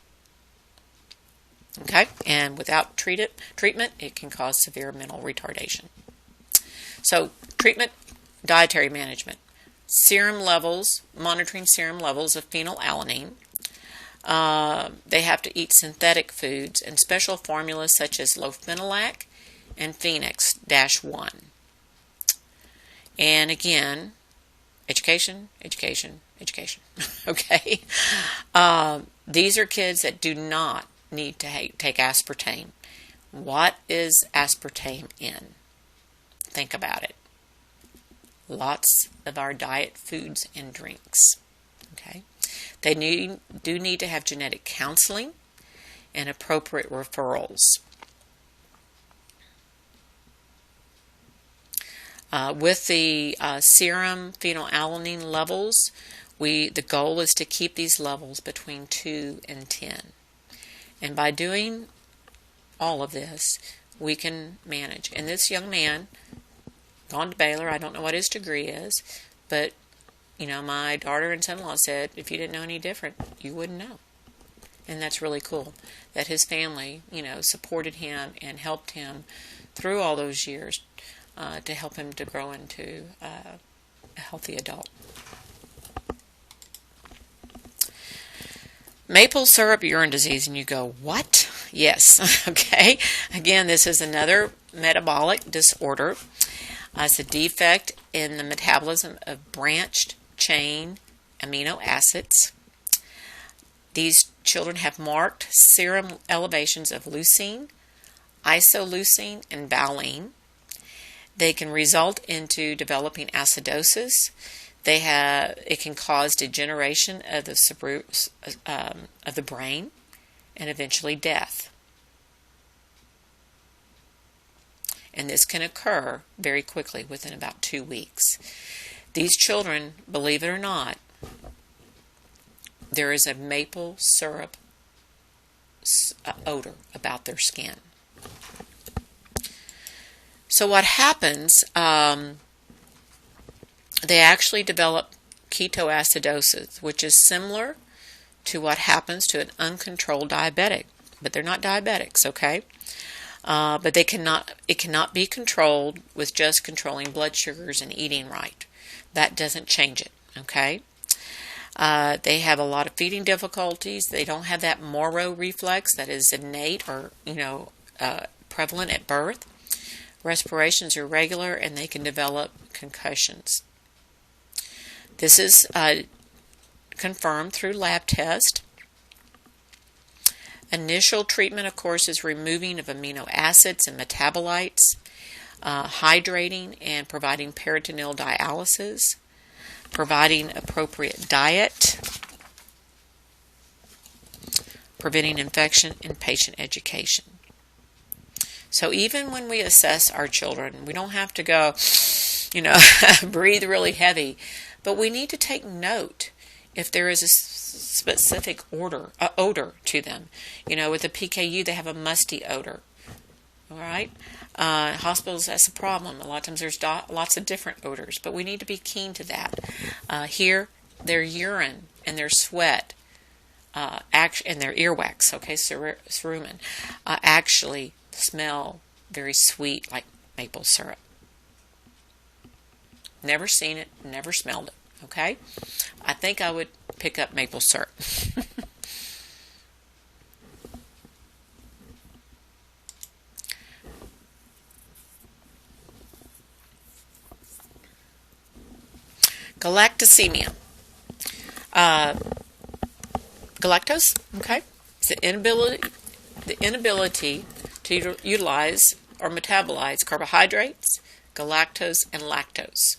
Speaker 1: Okay? And without treatment, it can cause severe mental retardation. So treatment, dietary management. Serum levels, monitoring serum levels of phenylalanine. They have to eat synthetic foods and special formulas such as lofenolac and Phoenix-1. And again, education, education, education. Okay? These are kids that do not need to take aspartame. What is aspartame in? Think about it. Lots of our diet foods and drinks. Okay? They do need to have genetic counseling and appropriate referrals. With the serum phenylalanine levels, the goal is to keep these levels between 2 and 10. And by doing all of this, we can manage. And this young man, gone to Baylor, I don't know what his degree is, but, my daughter and son-in-law said, if you didn't know any different, you wouldn't know. And that's really cool that his family, supported him and helped him through all those years to help him to grow into a healthy adult. Maple syrup urine disease, and you go, what? Yes, okay. Again, this is another metabolic disorder. It's a defect in the metabolism of branched chain amino acids. These children have marked serum elevations of leucine, isoleucine, and valine. They can result into developing acidosis. It can cause degeneration of the brain and eventually death. And this can occur very quickly within about 2 weeks. These children, believe it or not, there is a maple syrup odor about their skin. So what happens, they actually develop ketoacidosis, which is similar to what happens to an uncontrolled diabetic. But they're not diabetics, okay? But it cannot be controlled with just controlling blood sugars and eating right. That doesn't change it, okay? They have a lot of feeding difficulties. They don't have that Moro reflex that is innate or, prevalent at birth. Respirations are irregular, and they can develop concussions. This is confirmed through lab test. Initial treatment, of course, is removing of amino acids and metabolites, hydrating and providing peritoneal dialysis, providing appropriate diet, preventing infection, and patient education. So even when we assess our children, we don't have to go, breathe really heavy, but we need to take note if there is a specific odor to them. With the PKU, they have a musty odor. All right? Hospitals, that's a problem. A lot of times there's lots of different odors, but we need to be keen to that. Here, their urine and their sweat, and their earwax, okay, cerumen, actually smell very sweet, like maple syrup. Never seen it, never smelled it, okay? I think I would pick up maple syrup. Galactosemia. Galactose, okay? It's the inability to utilize or metabolize carbohydrates, galactose, and lactose.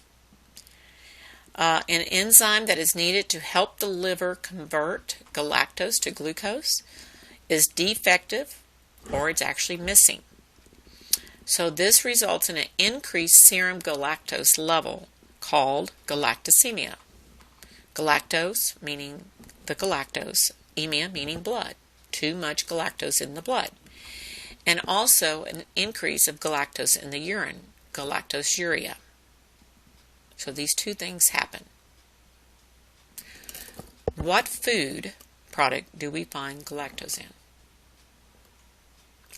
Speaker 1: An enzyme that is needed to help the liver convert galactose to glucose is defective, or it's actually missing. So this results in an increased serum galactose level called galactosemia. Galactose meaning the galactose, emia meaning blood, too much galactose in the blood. And also an increase of galactose in the urine, galactosuria. So these two things happen. What food product do we find galactose in?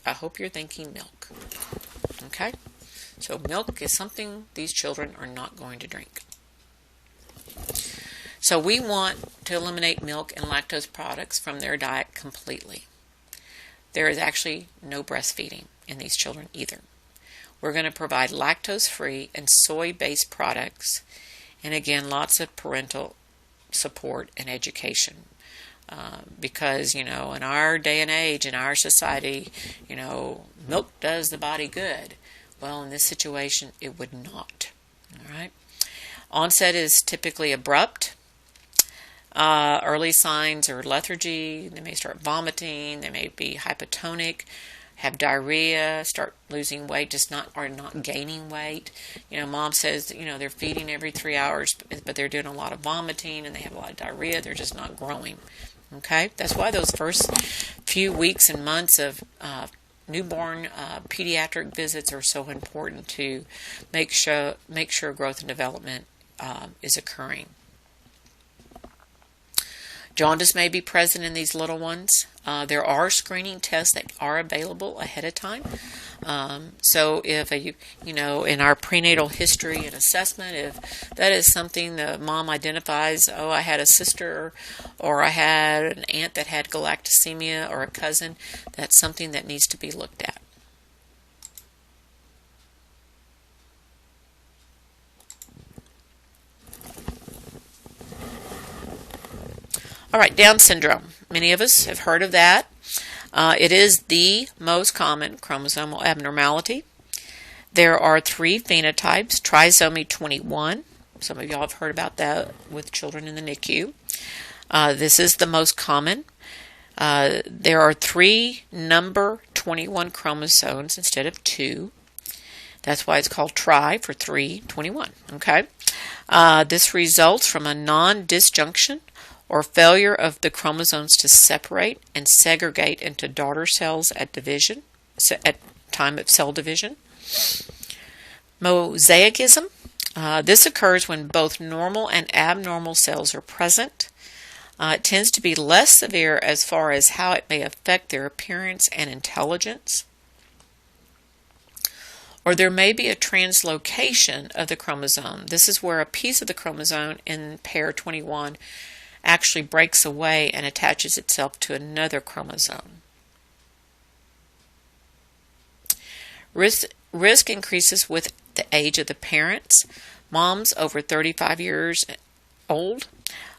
Speaker 1: I hope you're thinking milk. Okay? So milk is something these children are not going to drink. So we want to eliminate milk and lactose products from their diet completely. There is actually no breastfeeding in these children either. We're going to provide lactose-free and soy-based products, and again, lots of parental support and education. Because, in our day and age, in our society, milk does the body good. Well, in this situation, it would not. All right. Onset is typically abrupt. Early signs are lethargy. They may start vomiting. They may be hypotonic, have diarrhea, start losing weight, or not gaining weight. Mom says, they're feeding every 3 hours, but they're doing a lot of vomiting and they have a lot of diarrhea. They're just not growing. Okay, that's why those first few weeks and months of newborn pediatric visits are so important to make sure growth and development is occurring. Jaundice may be present in these little ones. There are screening tests that are available ahead of time. So if in our prenatal history and assessment, if that is something the mom identifies, I had a sister or I had an aunt that had galactosemia or a cousin, that's something that needs to be looked at. All right, Down syndrome. Many of us have heard of that. It is the most common chromosomal abnormality. There are 3 phenotypes, trisomy 21. Some of y'all have heard about that with children in the NICU. This is the most common. There are 3 number 21 chromosomes instead of 2. That's why it's called tri for 321. Okay. This results from a non-disjunction or failure of the chromosomes to separate and segregate into daughter cells at time of cell division. Mosaicism. This occurs when both normal and abnormal cells are present. It tends to be less severe as far as how it may affect their appearance and intelligence. Or there may be a translocation of the chromosome. This is where a piece of the chromosome in pair 21 actually breaks away and attaches itself to another chromosome. Risk increases with the age of the parents. Moms over 35 years old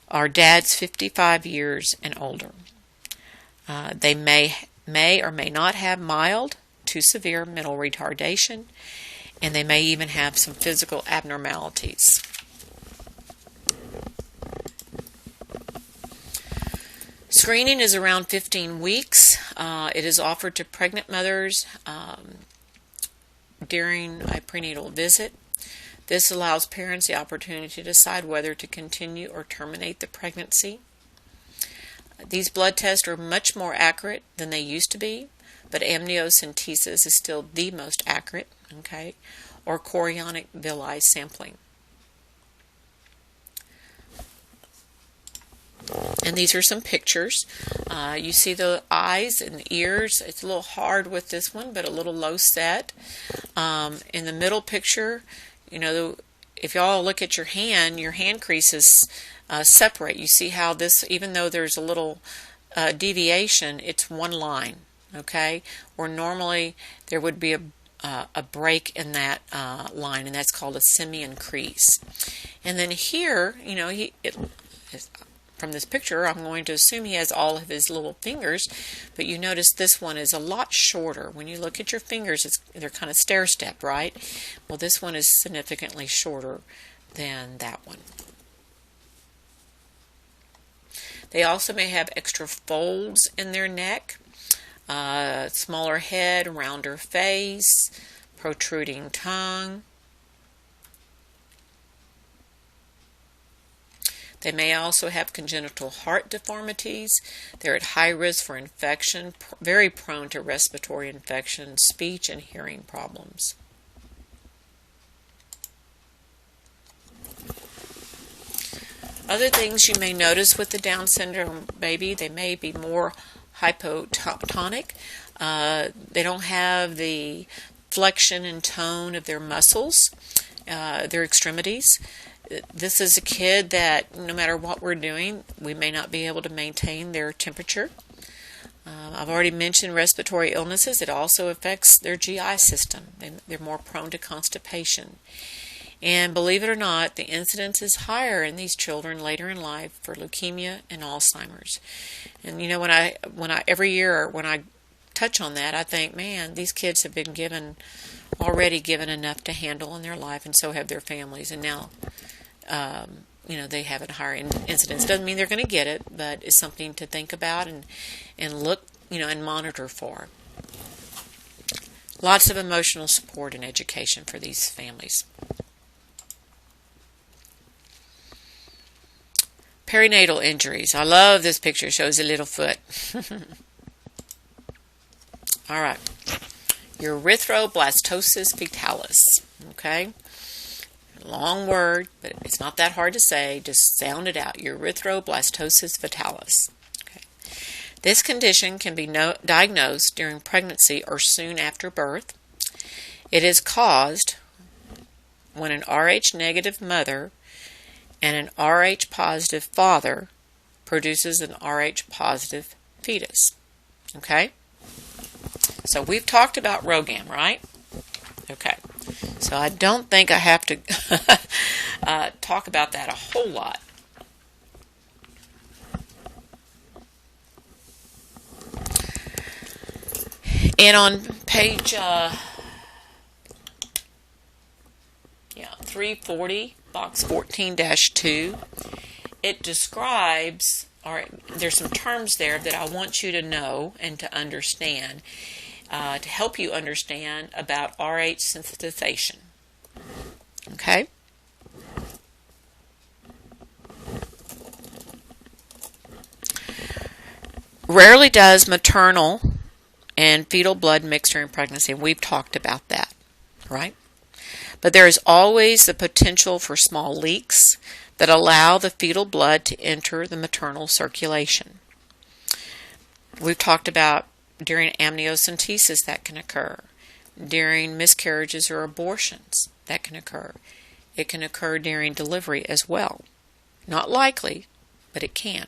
Speaker 1: or dads 55 years and older. They may or may not have mild to severe mental retardation, and they may even have some physical abnormalities. Screening is around 15 weeks. It is offered to pregnant mothers during a prenatal visit. This allows parents the opportunity to decide whether to continue or terminate the pregnancy. These blood tests are much more accurate than they used to be, but amniocentesis is still the most accurate, okay, or chorionic villi sampling. And these are some pictures. You see the eyes and the ears. It's a little hard with this one, but a little low set. In the middle picture, if y'all look at your hand creases separate. You see how this, even though there's a little deviation, it's one line, okay? Or normally there would be a break in that line, and that's called a simian crease. And then here, from this picture, I'm going to assume he has all of his little fingers, but you notice this one is a lot shorter. When you look at your fingers, they're kind of stair-step, right? Well, this one is significantly shorter than that one. They also may have extra folds in their neck, smaller head, rounder face, protruding tongue. They may also have congenital heart deformities. They're at high risk for infection, very prone to respiratory infection, speech and hearing problems. Other things you may notice with the Down syndrome baby, they may be more hypotonic. They don't have the flexion and tone of their muscles, their extremities. This is a kid that no matter what we're doing, we may not be able to maintain their temperature. I've already mentioned respiratory illnesses. It also affects their GI system. They're more prone to constipation. And believe it or not, the incidence is higher in these children later in life for leukemia and Alzheimer's. And you know, when I every year when I touch on that, I think, man, these kids have been already given enough to handle in their life, and so have their families. And now, you know, they have a higher incidence. Doesn't mean they're going to get it, but it's something to think about and look, you know, and monitor for. Lots of emotional support and education for these families. Perinatal injuries. I love this picture. It shows a little foot. All right. Erythroblastosis fetalis. Okay. Long word, but it's not that hard to say. Just sound it out. Erythroblastosis fetalis. Okay. This condition can be diagnosed during pregnancy or soon after birth. It is caused when an Rh negative mother and an Rh positive father produces an Rh positive fetus. Okay? So we've talked about ROGAM, right? Okay. So I don't think I have to talk about that a whole lot. And on page 340, box 14-2, it describes, or there's some terms there that I want you to know and to understand, to help you understand about Rh sensitization. Okay? Rarely does maternal and fetal blood mix during pregnancy, and we've talked about that, right? But there is always the potential for small leaks that allow the fetal blood to enter the maternal circulation. We've talked about during amniocentesis that can occur, during miscarriages or abortions that can occur. It can occur during delivery as well. Not likely, but it can.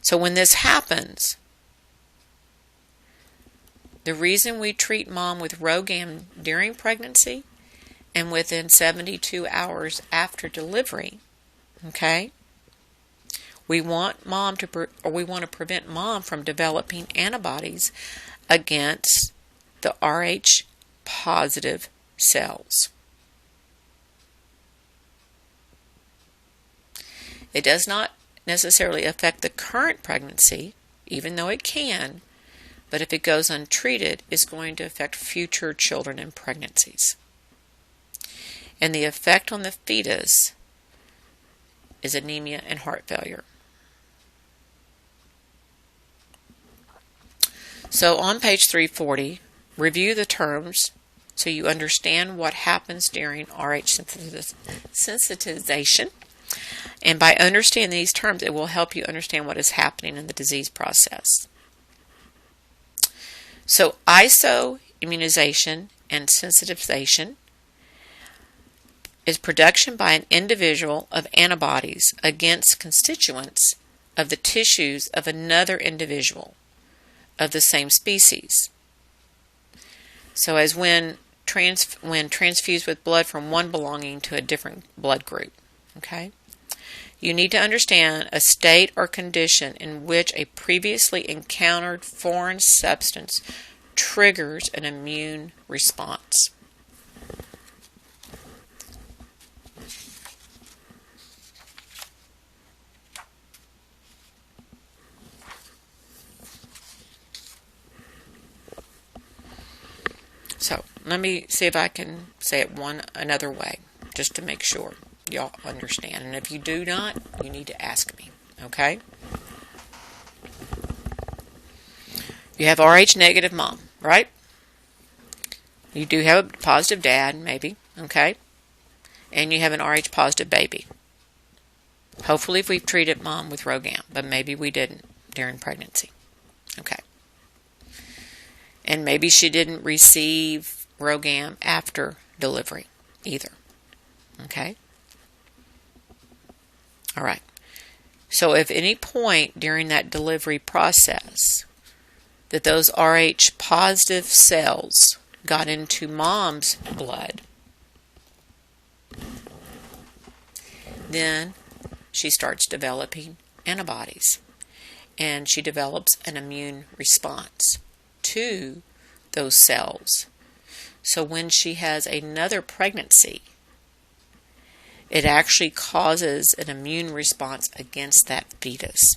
Speaker 1: So when this happens, the reason we treat mom with ROGAM during pregnancy and within 72 hours after delivery, okay, we want to prevent mom from developing antibodies against the Rh positive cells. It does not necessarily affect the current pregnancy, even though it can, but if it goes untreated, it's going to affect future children and pregnancies. And the effect on the fetus is anemia and heart failure. So on page 340, review the terms so you understand what happens during Rh sensitization. And by understanding these terms, it will help you understand what is happening in the disease process. So isoimmunization and sensitization is production by an individual of antibodies against constituents of the tissues of another individual of the same species. So as when transfused with blood from one belonging to a different blood group. Okay? You need to understand a state or condition in which a previously encountered foreign substance triggers an immune response. So let me see if I can say it another way, just to make sure y'all understand. And if you do not, you need to ask me, okay? You have Rh negative mom, right? You do have a positive dad, maybe, okay? And you have an Rh positive baby. Hopefully we've treated mom with ROGAM, but maybe we didn't during pregnancy. Okay. And maybe she didn't receive ROGAM after delivery either. Okay? All right. So if any point during that delivery process that those Rh positive cells got into mom's blood, then she starts developing antibodies, and she develops an immune response to those cells. So when she has another pregnancy, it actually causes an immune response against that fetus.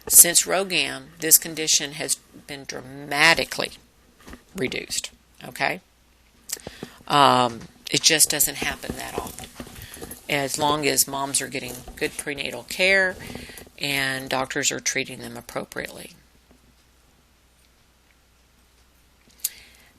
Speaker 1: Since ROGAM, this condition has been dramatically reduced. Okay? It just doesn't happen that often. As long as moms are getting good prenatal care and doctors are treating them appropriately.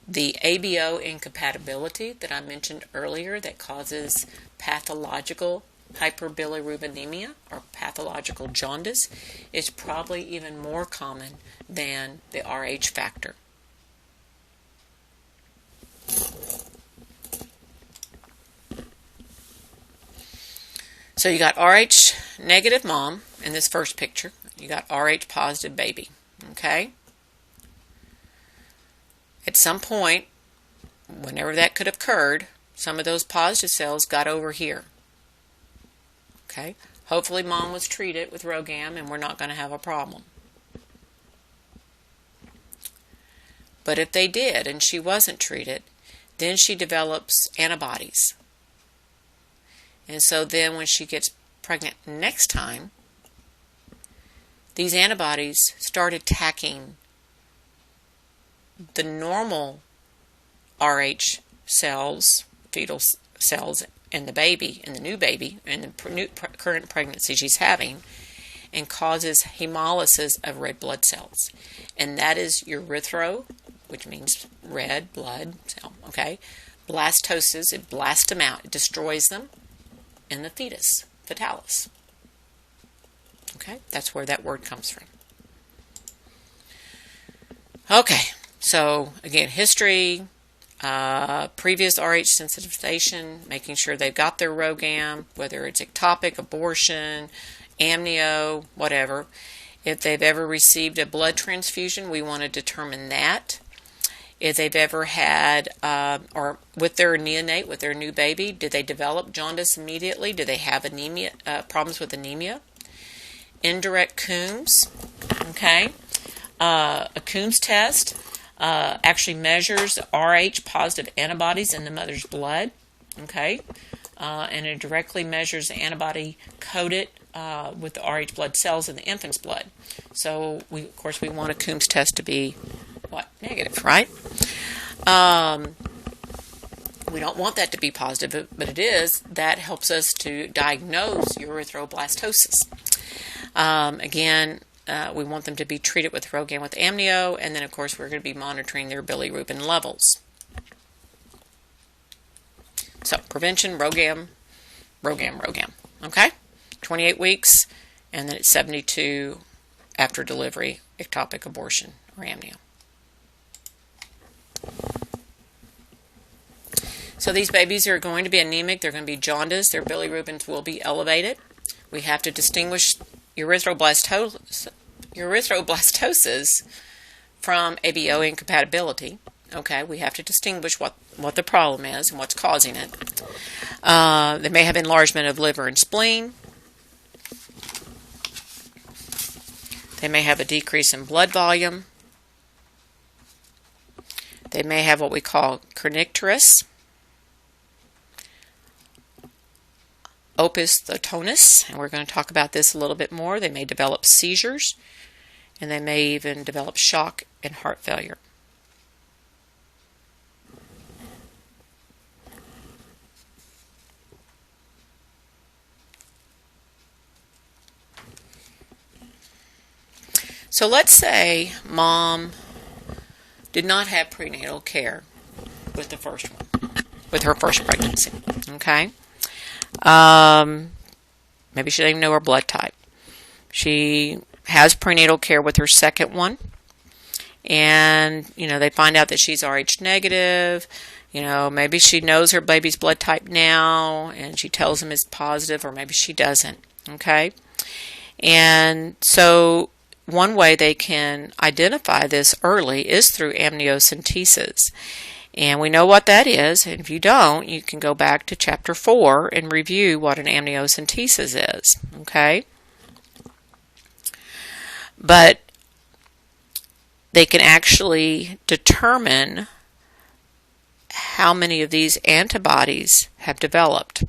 Speaker 1: The ABO incompatibility that I mentioned earlier that causes pathological hyperbilirubinemia or pathological jaundice is probably even more common than the Rh factor. So you got Rh negative mom in this first picture. You got Rh positive baby. Okay? At some point, whenever that could have occurred, some of those positive cells got over here. Okay? Hopefully mom was treated with ROGAM and we're not going to have a problem. But if they did and she wasn't treated, then she develops antibodies. And so then when she gets pregnant next time, these antibodies start attacking the normal Rh cells, fetal cells in the baby, in the new baby, in the current pregnancy she's having, and causes hemolysis of red blood cells. And that is erythro, which means red blood cell, okay? Blastosis, it blasts them out, it destroys them in the fetus, fetalis. Okay, that's where that word comes from. Okay, so again, history, previous Rh sensitization, making sure they've got their ROGAM, whether it's ectopic, abortion, amnio, whatever. If they've ever received a blood transfusion, we want to determine that. If they've ever had, or with their neonate, with their new baby, did they develop jaundice immediately? Do they have anemia, problems with anemia? Indirect Coombs, okay? A Coombs test actually measures Rh positive antibodies in the mother's blood, okay? And it directly measures the antibody coated with the Rh blood cells in the infant's blood. So, of course, we want a Coombs test to be, what, negative, right? We don't want that to be positive, but it is. That helps us to diagnose erythroblastosis. Again, we want them to be treated with ROGAM with amnio, and then, of course, we're going to be monitoring their bilirubin levels. So, prevention, ROGAM, okay? 28 weeks, and then it's 72 after delivery, ectopic abortion or amnio. So these babies are going to be anemic, they're going to be jaundiced, their bilirubins will be elevated. We have to distinguish erythroblastosis from ABO incompatibility. Okay, we have to distinguish what the problem is and what's causing it. They may have enlargement of liver and spleen. They may have a decrease in blood volume. They may have what we call kernicterus, opisthotonus, and we're going to talk about this a little bit more. They may develop seizures, and they may even develop shock and heart failure. So let's say mom did not have prenatal care with the first one, with her first pregnancy, okay? Maybe she didn't even know her blood type. She has prenatal care with her second one, and, they find out that she's Rh negative. Maybe she knows her baby's blood type now, and she tells them it's positive, or maybe she doesn't, okay? And so one way they can identify this early is through amniocentesis. And we know what that is, and if you don't, you can go back to Chapter 4 and review what an amniocentesis is, okay? But they can actually determine how many of these antibodies have developed.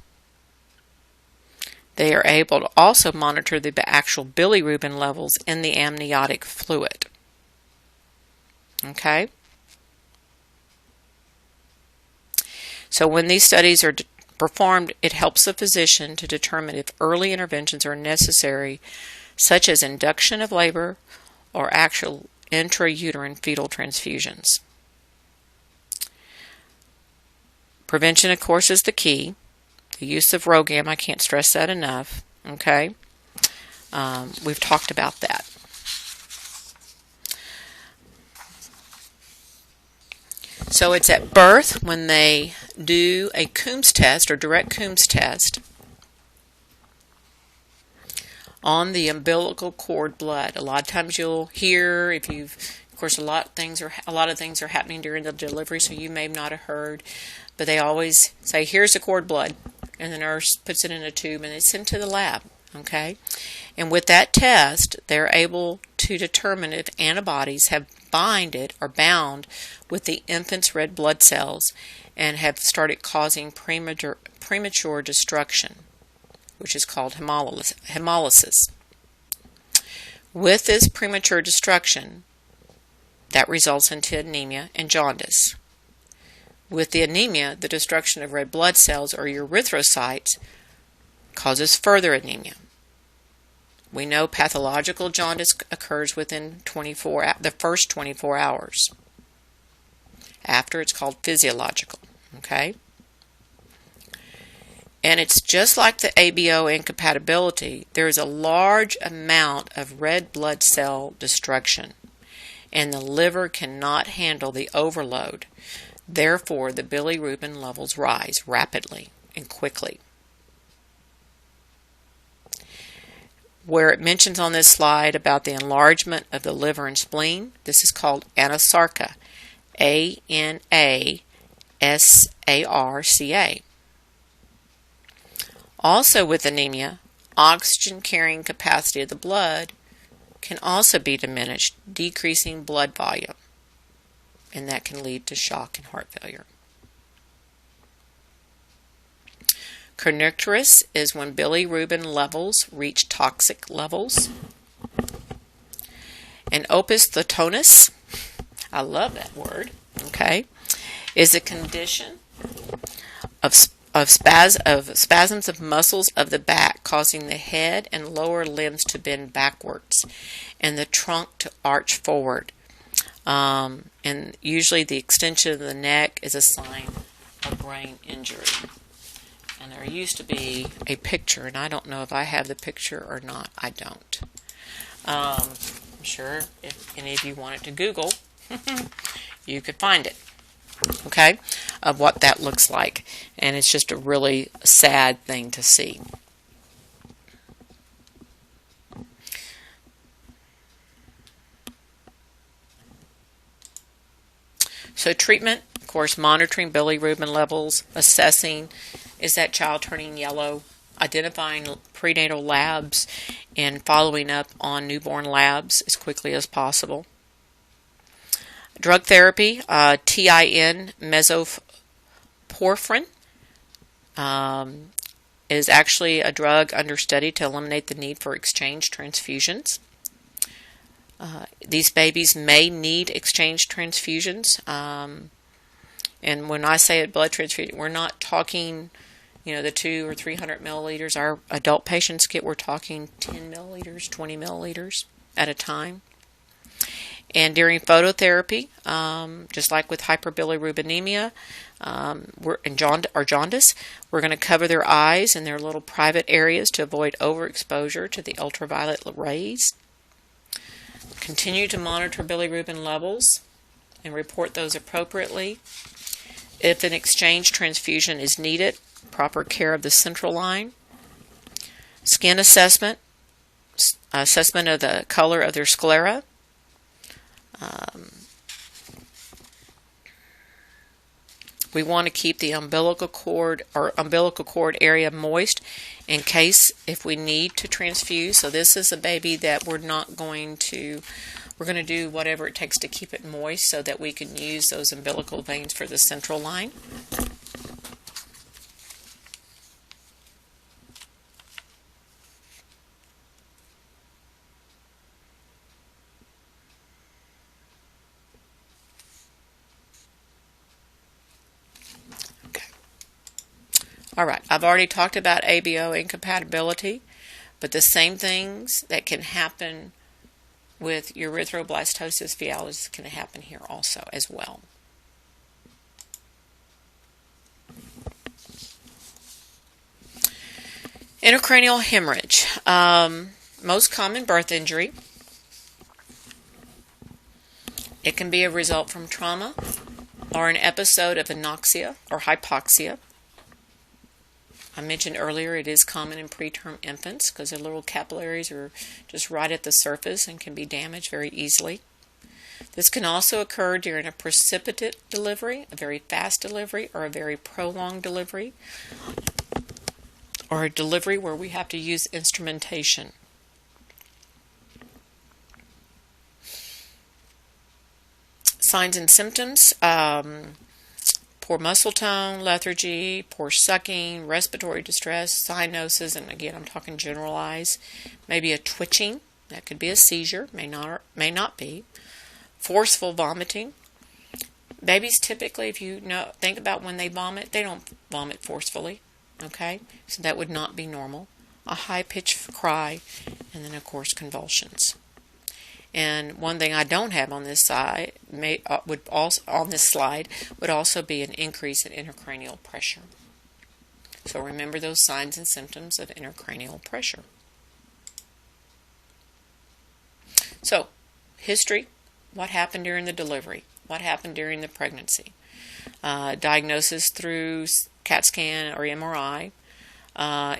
Speaker 1: They are able to also monitor the actual bilirubin levels in the amniotic fluid, okay? So when these studies are performed, it helps the physician to determine if early interventions are necessary, such as induction of labor or actual intrauterine fetal transfusions. Prevention, of course, is the key. The use of RhoGAM, I can't stress that enough, okay? We've talked about that. So it's at birth when they do a Coombs test or direct Coombs test on the umbilical cord blood. A lot of times you'll hear, if you've, of course, a lot of things are happening during the delivery, so you may not have heard, but they always say, "Here's the cord blood," and the nurse puts it in a tube and it's sent to the lab. Okay, and with that test, they're able to determine if antibodies have binded or bound with the infant's red blood cells and have started causing premature destruction, which is called hemolysis. With this premature destruction, that results into anemia and jaundice. With the anemia, the destruction of red blood cells or erythrocytes causes further anemia. We know pathological jaundice occurs within the first 24 hours. After, it's called physiological, okay? And it's just like the ABO incompatibility. There is a large amount of red blood cell destruction, and the liver cannot handle the overload. Therefore, the bilirubin levels rise rapidly and quickly. Where it mentions on this slide about the enlargement of the liver and spleen, this is called anasarca, ANASARCA. Also with anemia, oxygen carrying capacity of the blood can also be diminished, decreasing blood volume, and that can lead to shock and heart failure. Kernicterus is when bilirubin levels reach toxic levels. And opisthotonus, I love that word, okay, is a condition of spasms of muscles of the back, causing the head and lower limbs to bend backwards and the trunk to arch forward. And usually the extension of the neck is a sign of brain injury. And there used to be a picture, and I don't know if I have the picture or not. I don't. I'm sure if any of you wanted to Google, you could find it, okay, of what that looks like. And it's just a really sad thing to see. So treatment, of course, monitoring bilirubin levels, assessing, is that child turning yellow, identifying prenatal labs, and following up on newborn labs as quickly as possible. Drug therapy, TIN mesoporphyrin is actually a drug under study to eliminate the need for exchange transfusions. These babies may need exchange transfusions. And when I say a blood transfusion, we're not talking, the 200 or 300 milliliters our adult patients get. We're talking 10 milliliters, 20 milliliters at a time. And during phototherapy, just like with hyperbilirubinemia or jaundice, we're going to cover their eyes and their little private areas to avoid overexposure to the ultraviolet rays. Continue to monitor bilirubin levels and report those appropriately. If an exchange transfusion is needed, proper care of the central line. Skin assessment, assessment of the color of their sclera. We want to keep the umbilical cord area moist in case if we need to transfuse. So this is a baby that we're going to do whatever it takes to keep it moist so that we can use those umbilical veins for the central line. All right, I've already talked about ABO incompatibility, but the same things that can happen with erythroblastosis fealis can happen here also as well. Intracranial hemorrhage, most common birth injury. It can be a result from trauma or an episode of anoxia or hypoxia. I mentioned earlier it is common in preterm infants because their little capillaries are just right at the surface and can be damaged very easily. This can also occur during a precipitate delivery, a very fast delivery, or a very prolonged delivery, or a delivery where we have to use instrumentation. Signs and symptoms. Poor muscle tone, lethargy, poor sucking, respiratory distress, cyanosis, and again I'm talking generalized, maybe a twitching, that could be a seizure, may not be, forceful vomiting. Babies typically, if you think about when they vomit, they don't vomit forcefully, okay, so that would not be normal. A high-pitched cry, and then of course convulsions. And one thing I don't have on this side would also be an increase in intracranial pressure. So remember those signs and symptoms of intracranial pressure. So, history, what happened during the delivery? What happened during the pregnancy? Diagnosis through CAT scan or MRI.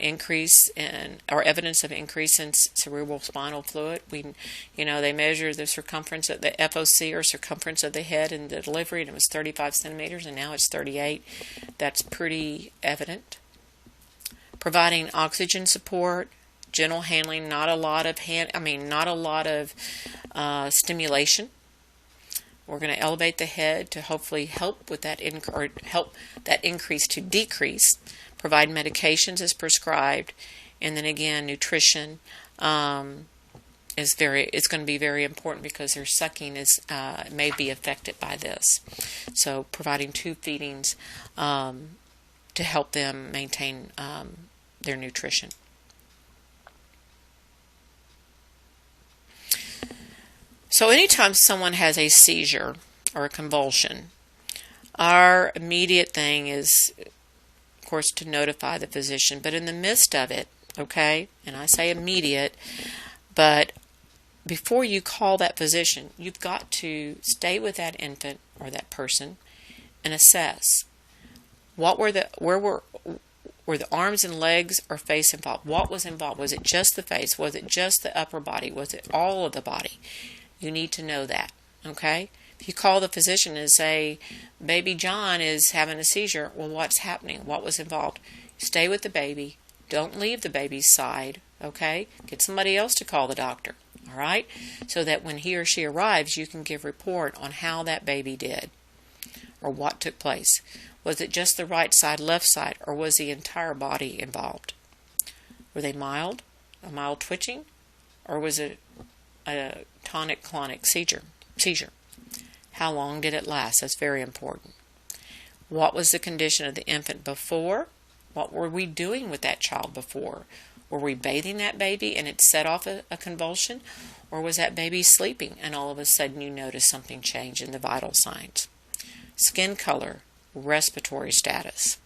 Speaker 1: Increase in or evidence of increase in cerebral spinal fluid. They measure the circumference of the FOC or circumference of the head in the delivery, and it was 35 centimeters, and now it's 38. That's pretty evident. Providing oxygen support, gentle handling, not a lot of stimulation. We're going to elevate the head to hopefully help with that help that increase to decrease. Provide medications as prescribed, and then again, nutrition it's going to be very important because their sucking may be affected by this. So, providing tube feedings to help them maintain their nutrition. So, anytime someone has a seizure or a convulsion, our immediate thing is, of course, to notify the physician. But in the midst of it, okay, and I say immediate, but before you call that physician, you've got to stay with that infant or that person and assess were the arms and legs or face involved? What was involved? Was it just the face? Was it just the upper body? Was it all of the body? You need to know that, okay? If you call the physician and say, baby John is having a seizure, well, what's happening? What was involved? Stay with the baby. Don't leave the baby's side, okay? Get somebody else to call the doctor, all right? So that when he or she arrives, you can give report on how that baby did or what took place. Was it just the right side, left side, or was the entire body involved? Were they mild, a mild twitching, or was it a tonic-clonic seizure? How long did it last? That's very important. What was the condition of the infant before? What were we doing with that child before? Were we bathing that baby and it set off a convulsion? Or was that baby sleeping and all of a sudden you notice something change in the vital signs? Skin color, respiratory status.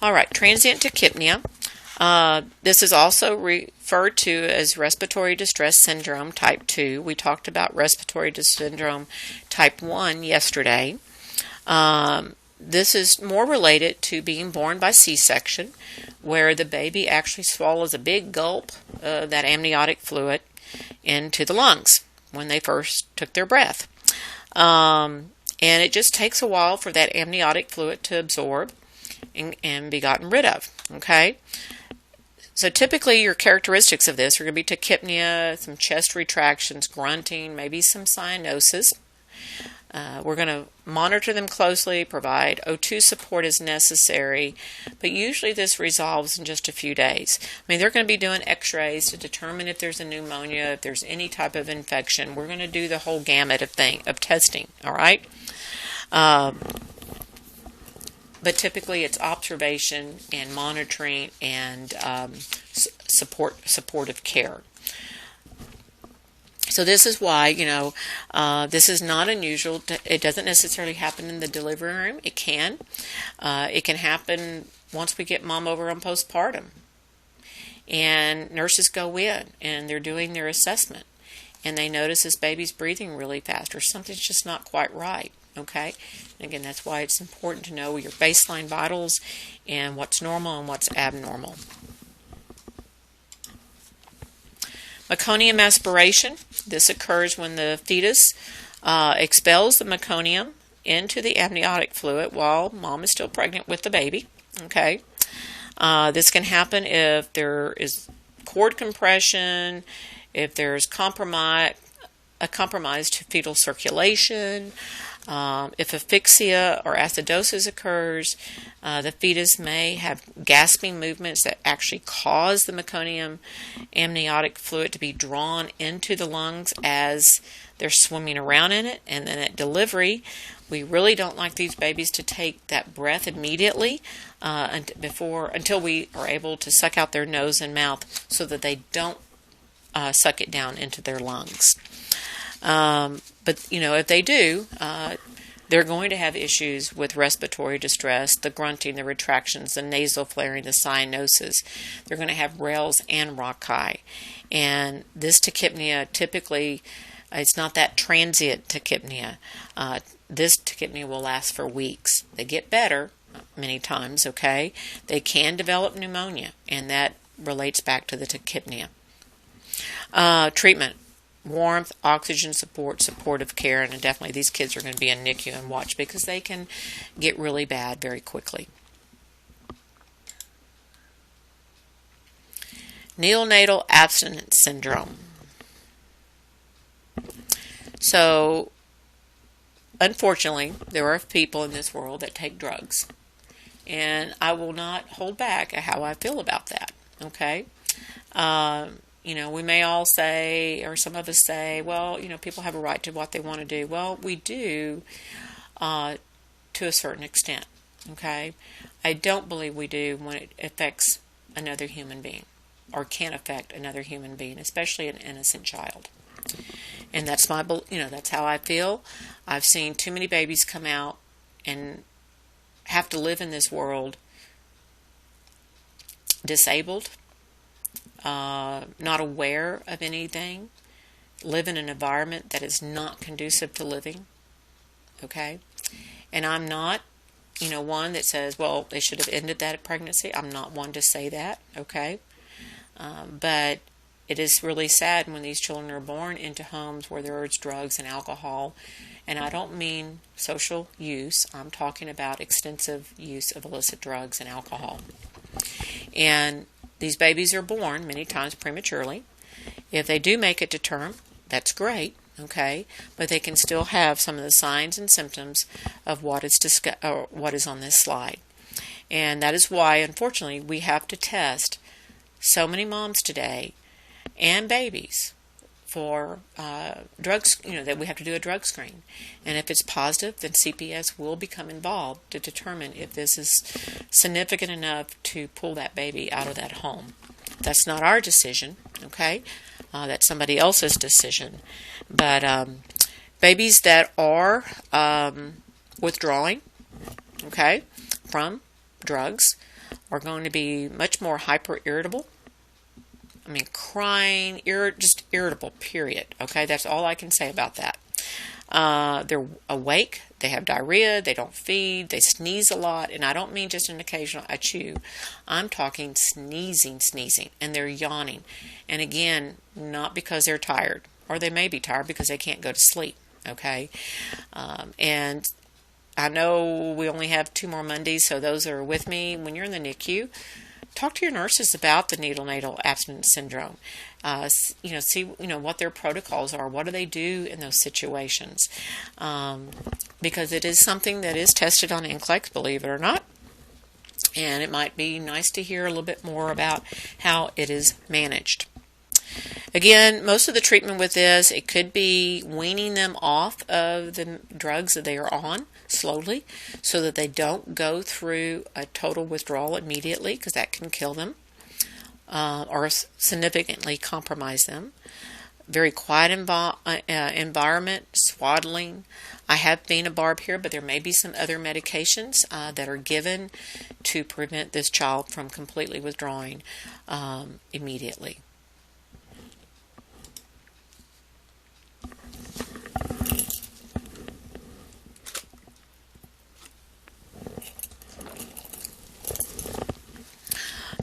Speaker 1: All right, transient tachypnea. This is also referred to as respiratory distress syndrome type 2. We talked about respiratory distress syndrome type 1 yesterday. This is more related to being born by C-section, where the baby actually swallows a big gulp of that amniotic fluid into the lungs when they first took their breath. And it just takes a while for that amniotic fluid to absorb and be gotten rid of. Okay? So typically your characteristics of this are going to be tachypnea, some chest retractions, grunting, maybe some cyanosis. We're going to monitor them closely, provide O2 support as necessary, but usually this resolves in just a few days. I mean, they're going to be doing x-rays to determine if there's a pneumonia, if there's any type of infection. We're going to do the whole gamut of testing, all right? But typically it's observation and monitoring and supportive care. So this is why, this is not unusual. It doesn't necessarily happen in the delivery room. It can. It can happen once we get mom over on postpartum. And nurses go in and they're doing their assessment. And they notice this baby's breathing really fast or something's just not quite right. Okay? And again, that's why it's important to know your baseline vitals and what's normal and what's abnormal. Meconium aspiration. This occurs when the fetus expels the meconium into the amniotic fluid while mom is still pregnant with the baby. Okay. This can happen if there is cord compression, if there's a compromise to fetal circulation, if asphyxia or acidosis occurs, the fetus may have gasping movements that actually cause the meconium amniotic fluid to be drawn into the lungs as they're swimming around in it. And then at delivery, we really don't like these babies to take that breath immediately until we are able to suck out their nose and mouth so that they don't suck it down into their lungs. But, if they do, they're going to have issues with respiratory distress, the grunting, the retractions, the nasal flaring, the cyanosis. They're going to have rales and rhonchi. And this tachypnea typically, it's not that transient tachypnea. This tachypnea will last for weeks. They get better many times, okay? They can develop pneumonia, and that relates back to the tachypnea. Treatment. Warmth, oxygen support, supportive care, and definitely these kids are going to be in NICU and watch because they can get really bad very quickly. Neonatal abstinence syndrome. So, unfortunately, there are people in this world that take drugs, and I will not hold back how I feel about that, okay? We may all say, or some of us say, well, people have a right to what they want to do. Well, we do to a certain extent, okay? I don't believe we do when it affects another human being or can affect another human being, especially an innocent child. And that's that's how I feel. I've seen too many babies come out and have to live in this world disabled, not aware of anything, live in an environment that is not conducive to living, okay? And I'm not, one that says, well, they should have ended that pregnancy. I'm not one to say that, okay? But it is really sad when these children are born into homes where there is drugs and alcohol. And I don't mean social use. I'm talking about extensive use of illicit drugs and alcohol. And these babies are born many times prematurely. If they do make it to term, that's great, okay? But they can still have some of the signs and symptoms of what is on this slide. And that is why, unfortunately, we have to test so many moms today and babies for drugs, that we have to do a drug screen. And if it's positive, then CPS will become involved to determine if this is significant enough to pull that baby out of that home. That's not our decision, okay? That's somebody else's decision. But babies that are withdrawing, okay, from drugs are going to be much more hyper-irritable. Crying, just irritable, period. Okay, that's all I can say about that. They're awake, they have diarrhea, they don't feed, they sneeze a lot, and I don't mean just an occasional achoo. I'm talking sneezing, and they're yawning. And again, not because they're tired, or they may be tired because they can't go to sleep, okay? And I know we only have 2 more Mondays, so those are with me. When you're in the NICU, talk to your nurses about the neonatal abstinence syndrome. See what their protocols are. What do they do in those situations? Because it is something that is tested on NCLEX, believe it or not. And it might be nice to hear a little bit more about how it is managed. Again, most of the treatment with this, it could be weaning them off of the drugs that they are on slowly so that they don't go through a total withdrawal immediately, because that can kill them or significantly compromise them. Very quiet environment, swaddling. I have phenobarb here, but there may be some other medications that are given to prevent this child from completely withdrawing immediately.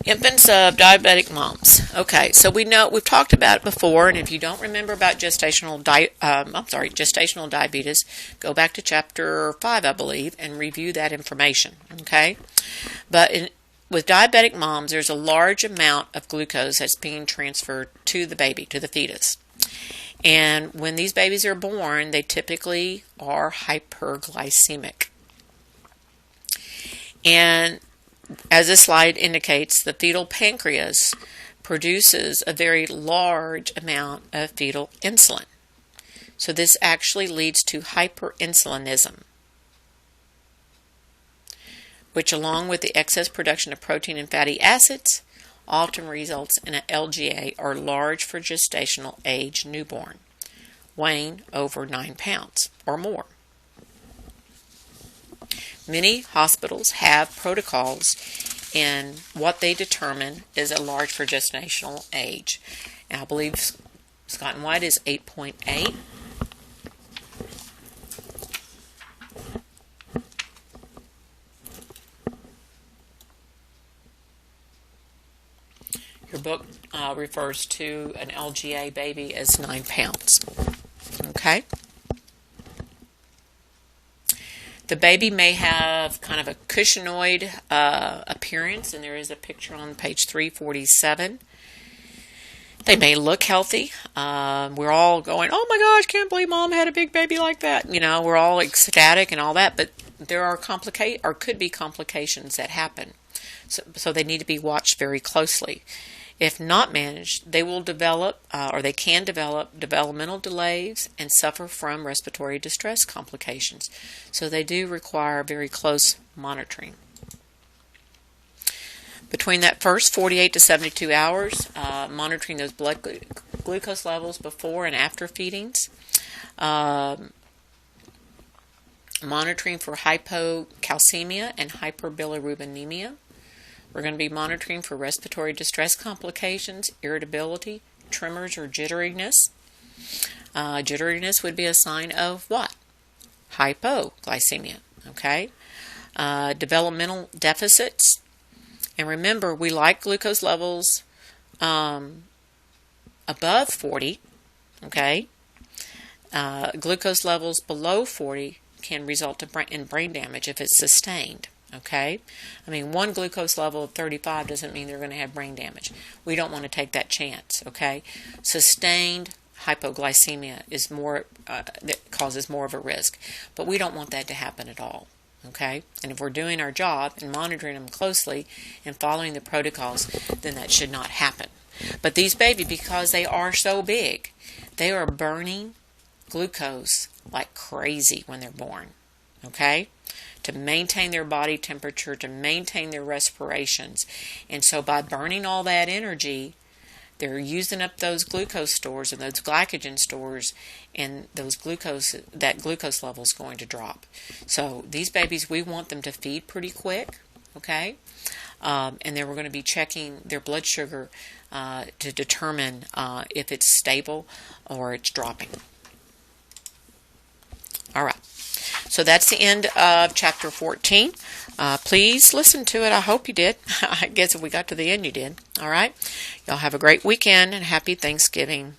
Speaker 1: Infants of diabetic moms. Okay, so we've talked about it before, and if you don't remember about gestational diabetes, go back to chapter 5, I believe, and review that information. Okay, but with diabetic moms, there's a large amount of glucose that's being transferred to the baby, to the fetus. And when these babies are born, they typically are hyperglycemic. And as this slide indicates, the fetal pancreas produces a very large amount of fetal insulin. So this actually leads to hyperinsulinism, which along with the excess production of protein and fatty acids often results in an LGA, or large for gestational age newborn, weighing over 9 pounds or more. Many hospitals have protocols in what they determine is a large for gestational age. And I believe Scott and White is 8.8. Your book refers to an LGA baby as 9 pounds. Okay? The baby may have kind of a cushionied appearance, and there is a picture on page 347. They may look healthy. We're all going, oh my gosh, can't believe mom had a big baby like that. We're all ecstatic and all that, but there are could be complications that happen. So they need to be watched very closely. If not managed, they will develop, or they can develop, developmental delays and suffer from respiratory distress complications. So they do require very close monitoring. Between that first 48 to 72 hours, monitoring those blood glucose levels before and after feedings, monitoring for hypocalcemia and hyperbilirubinemia. We're going to be monitoring for respiratory distress complications, irritability, tremors, or jitteriness. Jitteriness would be a sign of what? Hypoglycemia. Okay? Developmental deficits. And remember, we like glucose levels above 40. Okay? Glucose levels below 40 can result in brain damage if it's sustained. Okay? I mean, one glucose level of 35 doesn't mean they're going to have brain damage. We don't want to take that chance. Okay? Sustained hypoglycemia is more that causes more of a risk, but we don't want that to happen at all. Okay? And if we're doing our job and monitoring them closely and following the protocols, then that should not happen. But these babies, because they are so big, they are burning glucose like crazy when they're born. Okay? To maintain their body temperature, to maintain their respirations. And so by burning all that energy, they're using up those glucose stores and those glycogen stores, and that glucose level is going to drop. So these babies, we want them to feed pretty quick, okay? And then we're going to be checking their blood sugar to determine if it's stable or it's dropping. All right. So that's the end of Chapter 14. Please listen to it. I hope you did. I guess if we got to the end, you did. All right. Y'all have a great weekend and happy Thanksgiving.